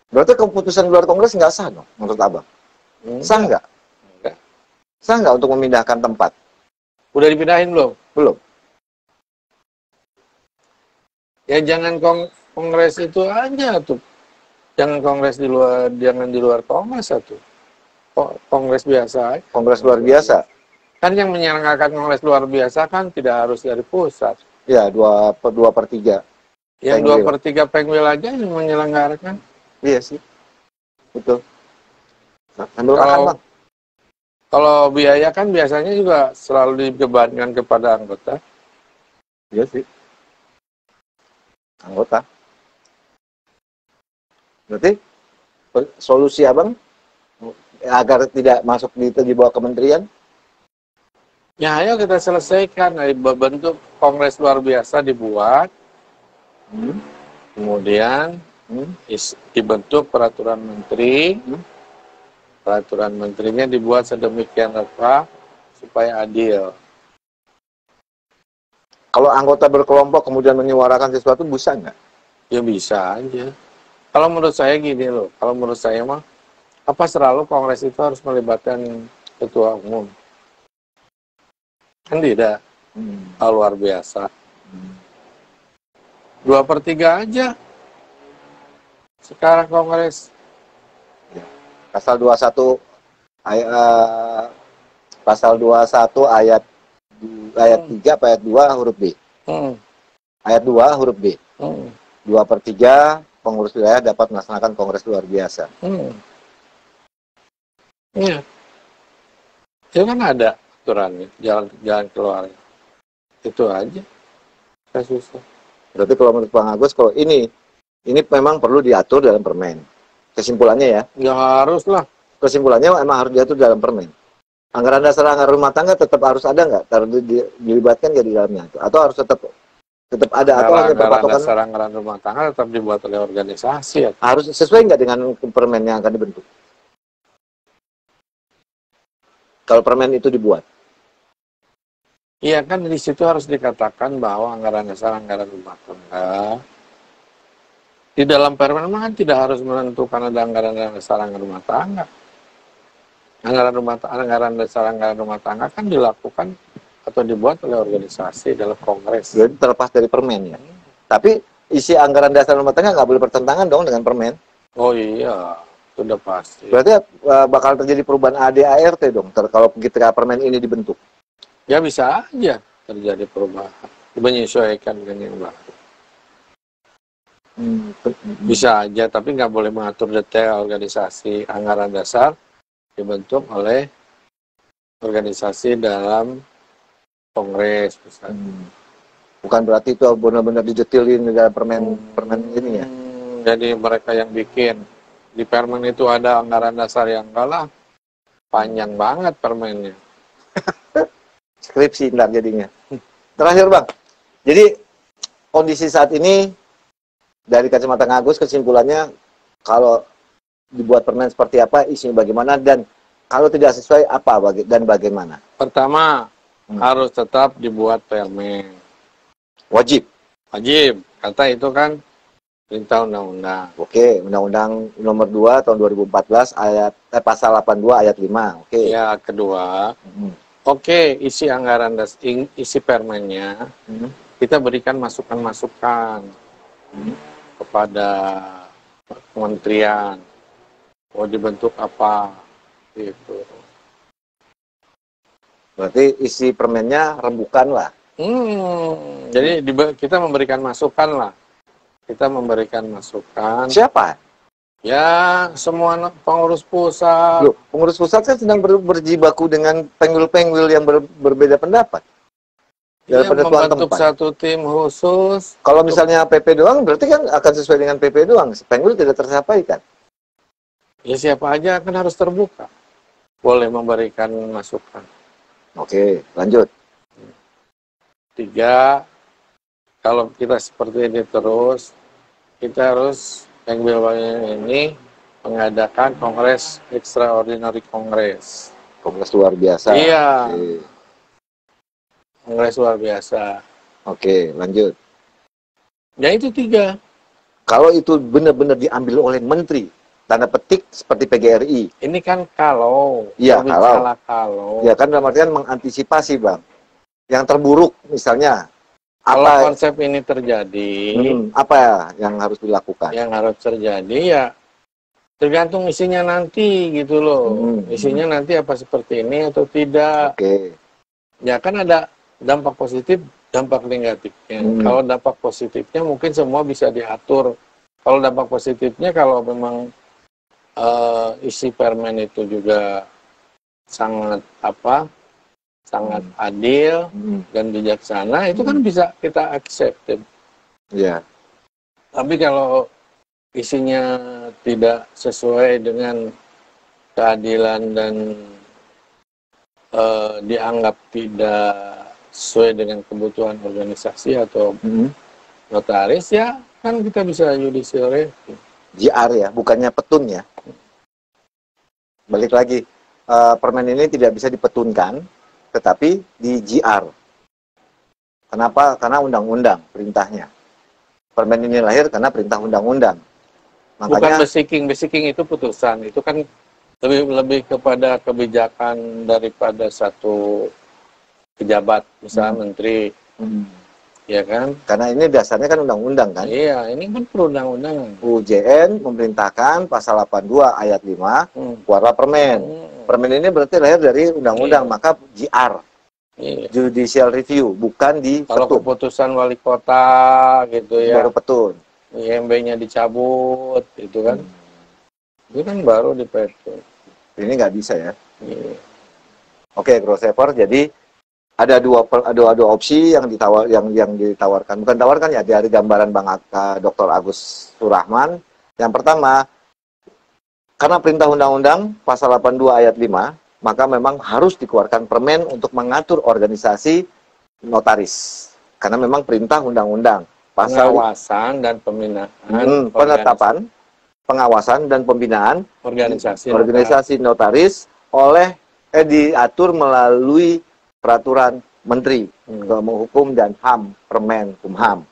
Berarti keputusan luar kongres nggak sah dong menurut abang? Sah nggak? Enggak. Sah nggak untuk memindahkan tempat? Udah dipindahin belum? Belum. Ya jangan kongres itu aja tuh. Jangan kongres jangan di luar kongres tuh. Kongres biasa. Kongres luar biasa. Kan yang menyelenggarakan kongres luar biasa kan tidak harus dari pusat. Ya, 2/3. Yang 2/3 Pengwil aja yang menyelenggarakan. Iya sih. Betul. Kalau biaya kan biasanya juga selalu dibebankan kepada anggota. Iya sih. Anggota. Berarti solusi abang agar tidak masuk di bawah kementerian? Ya ayo kita selesaikan. Bentuk kongres luar biasa dibuat. Kemudian dibentuk peraturan menteri. Peraturan menterinya dibuat sedemikian rupa supaya adil. Kalau anggota berkelompok kemudian menyuarakan sesuatu, bisa nggak? Ya bisa aja. Kalau menurut saya gini loh, kalau menurut saya mah, apa selalu kongres itu harus melibatkan ketua umum? Kan tidak. Luar biasa. 2/3 aja. Sekarang kongres. Pasal 21 pasal 21 ayat 3 apa ayat 2 huruf B. Ayat 2 huruf B. 2/3 pengurus wilayah dapat melaksanakan kongres luar biasa. Iya. Itu kan ada aturannya, jalan keluar. Itu aja. Gak susah. Berarti kalau menurut Bang Agus, kalau ini memang perlu diatur dalam permen. Kesimpulannya ya? Ya harus lah. Kesimpulannya emang harus diatur dalam permen. Anggaran dasar anggaran rumah tangga tetap harus ada nggak? Dilibatkan nggak di dalamnya? Atau harus tetap ada? Atau hanya berpatokan? Anggaran rumah tangga tetap dibuat oleh organisasi. Ya? Harus sesuai nggak dengan permen yang akan dibentuk? Kalau permen itu dibuat? Iya kan di situ harus dikatakan bahwa anggaran dasar anggaran rumah tangga di dalam permen kan tidak harus menentukan ada anggaran dasar anggaran rumah tangga. Anggaran dasar anggaran rumah tangga kan dilakukan atau dibuat oleh organisasi dalam kongres. Jadi terlepas dari permen ya. Tapi isi anggaran dasar rumah tangga nggak boleh bertentangan dong dengan permen. Oh iya, sudah pasti. Berarti bakal terjadi perubahan ADART dong kalau ketika permen ini dibentuk. Ya bisa aja terjadi perubahan, menyesuaikan dengan yang baru. Bisa aja, tapi nggak boleh mengatur detail organisasi. Anggaran dasar dibentuk oleh organisasi dalam kongres misalnya. Bukan berarti itu benar-benar didetilin dalam permen ini ya? Jadi mereka yang bikin di permen itu ada anggaran dasar yang kalah panjang banget permennya. Skripsi ntar jadinya. Terakhir Bang, jadi kondisi saat ini dari kacamata Agus kesimpulannya kalau dibuat permen seperti apa, isinya bagaimana, dan kalau tidak sesuai apa dan bagaimana? Pertama, harus tetap dibuat permen. Wajib? Wajib, kata itu kan perintah undang-undang. Oke, Undang-Undang Nomor 2 Tahun 2014 Pasal 82 Ayat 5. Oke. Ya, kedua, isi anggaran isi permennya, kita berikan masukan-masukan kepada kementerian, mau dibentuk apa, gitu. Berarti isi permennya rembukan lah. Jadi kita memberikan masukan lah. Kita memberikan masukan. Siapa? Ya, semua pengurus pusat. Loh, pengurus pusat kan sedang berjibaku dengan penggul-penggul yang berbeda pendapat. Iya, membentuk satu tim khusus. Kalau misalnya PP doang, berarti kan akan sesuai dengan PP doang. Penggul tidak tersampaikan. Ya siapa aja kan harus terbuka. boleh memberikan masukan. Oke, lanjut. 3, kalau kita seperti ini terus, kita harus yang ini mengadakan kongres extraordinary kongres. Kongres luar biasa. Iya. Oke. Kongres luar biasa. Oke, lanjut. Ya itu 3. Kalau itu benar-benar diambil oleh menteri, tanda petik seperti PGRI. Ini kan kalau. Iya, kalau. Ya kan dalam artian mengantisipasi, Bang. Yang terburuk misalnya. Kalau konsep ini terjadi, apa yang harus dilakukan? Yang harus terjadi ya tergantung isinya nanti gitu loh. Isinya nanti apa seperti ini atau tidak. Oke. Ya kan ada dampak positif, dampak negatifnya. Kalau dampak positifnya mungkin semua bisa diatur. Kalau dampak positifnya kalau memang isi permen itu juga sangat sangat adil dan bijaksana, itu kan bisa kita accept. Iya. Tapi kalau isinya tidak sesuai dengan keadilan dan dianggap tidak sesuai dengan kebutuhan organisasi atau notaris, ya kan kita bisa judicial review. JR ya, bukannya petun ya. Balik lagi, permen ini tidak bisa dipetunkan, tetapi di JR. Kenapa? Karena undang-undang perintahnya. Permen ini lahir karena perintah undang-undang. Bukan basiking itu putusan, itu kan lebih kepada kebijakan daripada satu pejabat, misalnya menteri, ya kan? Karena ini dasarnya kan undang-undang kan? Iya, ini kan perundang-undangan. UJN memerintahkan pasal 82 ayat 5 keluarlah permen. Permen ini berarti lahir dari undang-undang, maka JR. Judicial review, bukan di kalau petun. Keputusan wali kota gitu ya. Baru petun. IMB-nya dicabut, itu kan. Itu kan baru di petun. Ini nggak bisa ya. Oke, crossover. Jadi ada dua opsi yang ditawarkan. Bukan tawarkan ya, dari gambaran Bang Dr. Agus Surahman. Yang pertama, karena perintah undang-undang pasal 82 ayat 5, maka memang harus dikeluarkan permen untuk mengatur organisasi notaris. Karena memang perintah undang-undang. Pengawasan dan pembinaan. Penetapan, pengawasan dan pembinaan organisasi notaris diatur melalui peraturan menteri hukum dan HAM, permen Kumham.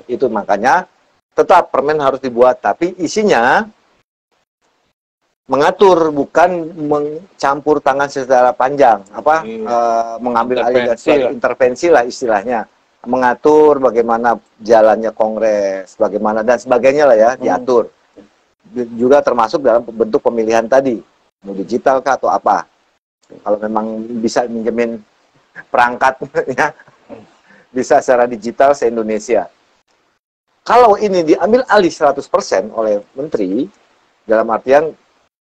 Itu makanya tetap permen harus dibuat, tapi isinya mengatur, bukan mencampur tangan secara panjang, mengambil alih intervensi lah istilahnya, mengatur bagaimana jalannya kongres, bagaimana dan sebagainya lah ya, diatur. Juga termasuk dalam bentuk pemilihan tadi, mau digital kah atau apa. Kalau memang bisa minjemin perangkat ya, bisa secara digital se-Indonesia. Kalau ini diambil alih 100% oleh menteri, dalam artian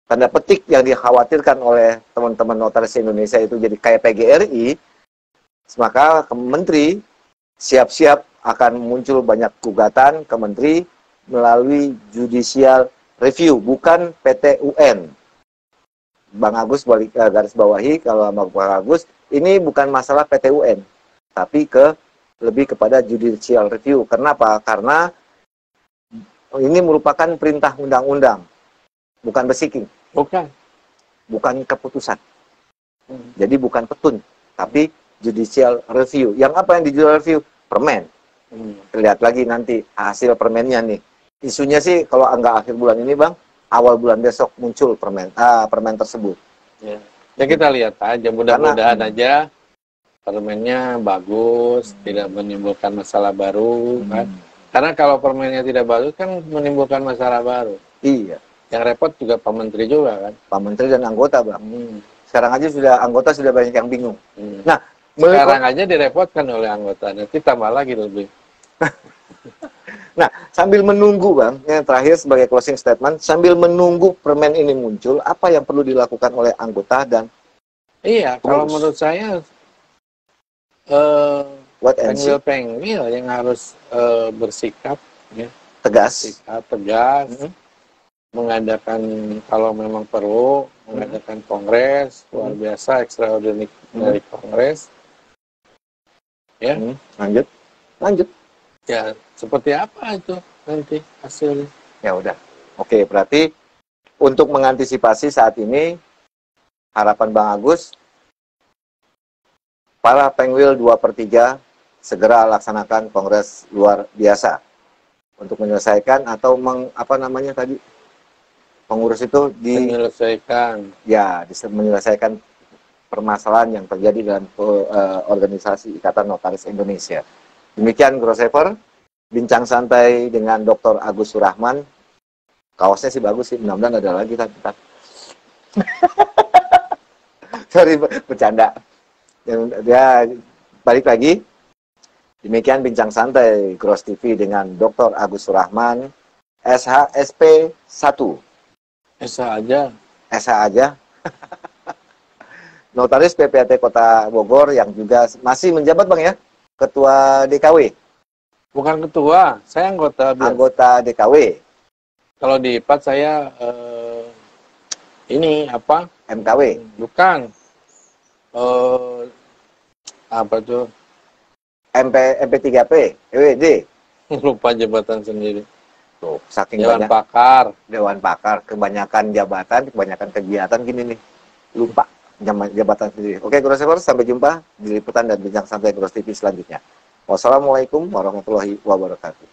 tanda petik yang dikhawatirkan oleh teman-teman notaris Indonesia itu jadi kayak PGRI, maka menteri siap-siap akan muncul banyak gugatan ke menteri melalui judicial review, bukan PT UN. Bang Agus garis bawahi, kalau Bang Agus, ini bukan masalah PT UN, tapi lebih kepada judicial review. Kenapa? Karena ini merupakan perintah undang-undang, bukan basiking. Bukan keputusan. Jadi bukan petun, tapi judicial review. Yang apa yang di judicial review? Permen. Lihat lagi nanti hasil permennya nih. Isunya sih kalau enggak akhir bulan ini, Bang, awal bulan besok muncul permen tersebut. Ya kita lihat aja, mudah-mudahan aja permennya bagus, tidak menimbulkan masalah baru kan. Karena kalau permennya tidak bagus kan menimbulkan masalah baru. Iya. Yang repot juga Pak Menteri juga kan. Pak Menteri dan anggota, Bang. Sekarang aja anggota sudah banyak yang bingung. Nah, sekarang aja direpotkan oleh anggota, nanti tambah lagi lebih. Nah, sambil menunggu, Bang, yang terakhir sebagai closing statement, sambil menunggu permen ini muncul, apa yang perlu dilakukan oleh anggota dan kalau menurut saya penggil yang harus bersikap ya. Tegas. mengadakan kalau memang perlu mengadakan kongres luar biasa extraordinary kongres. Ya, lanjut. Ya, seperti apa itu nanti hasilnya? Ya udah. Oke, berarti untuk mengantisipasi saat ini harapan Bang Agus, para Pengwil 2/3 segera laksanakan kongres luar biasa untuk menyelesaikan atau pengurus itu menyelesaikan permasalahan yang terjadi dalam organisasi Ikatan Notaris Indonesia. Demikian Grossever, bincang santai dengan Dr. Agus Surahman. Kaosnya sih bagus sih, mudah-mudahan ada lagi kan. Sorry, bercanda. Ya, balik lagi. Demikian bincang santai Gross TV dengan Dr. Agus Surahman, SHSP 1. SH aja. Notaris PPAT Kota Bogor yang juga masih menjabat Bang ya, Ketua DKW. Bukan ketua, saya anggota. Anggota DKW. Kalau di IPAT saya MKW. Bukan. Apa tuh? MP3P, EWD. Lupa jabatan sendiri. Tuh, saking Dewan banyak. Pakar. Dewan Pakar, kebanyakan jabatan, kebanyakan kegiatan gini nih. Lupa jabatan sendiri. Oke, Grossever, sampai jumpa di liputan dan bincang santai Gross TV selanjutnya. Wassalamualaikum warahmatullahi wabarakatuh.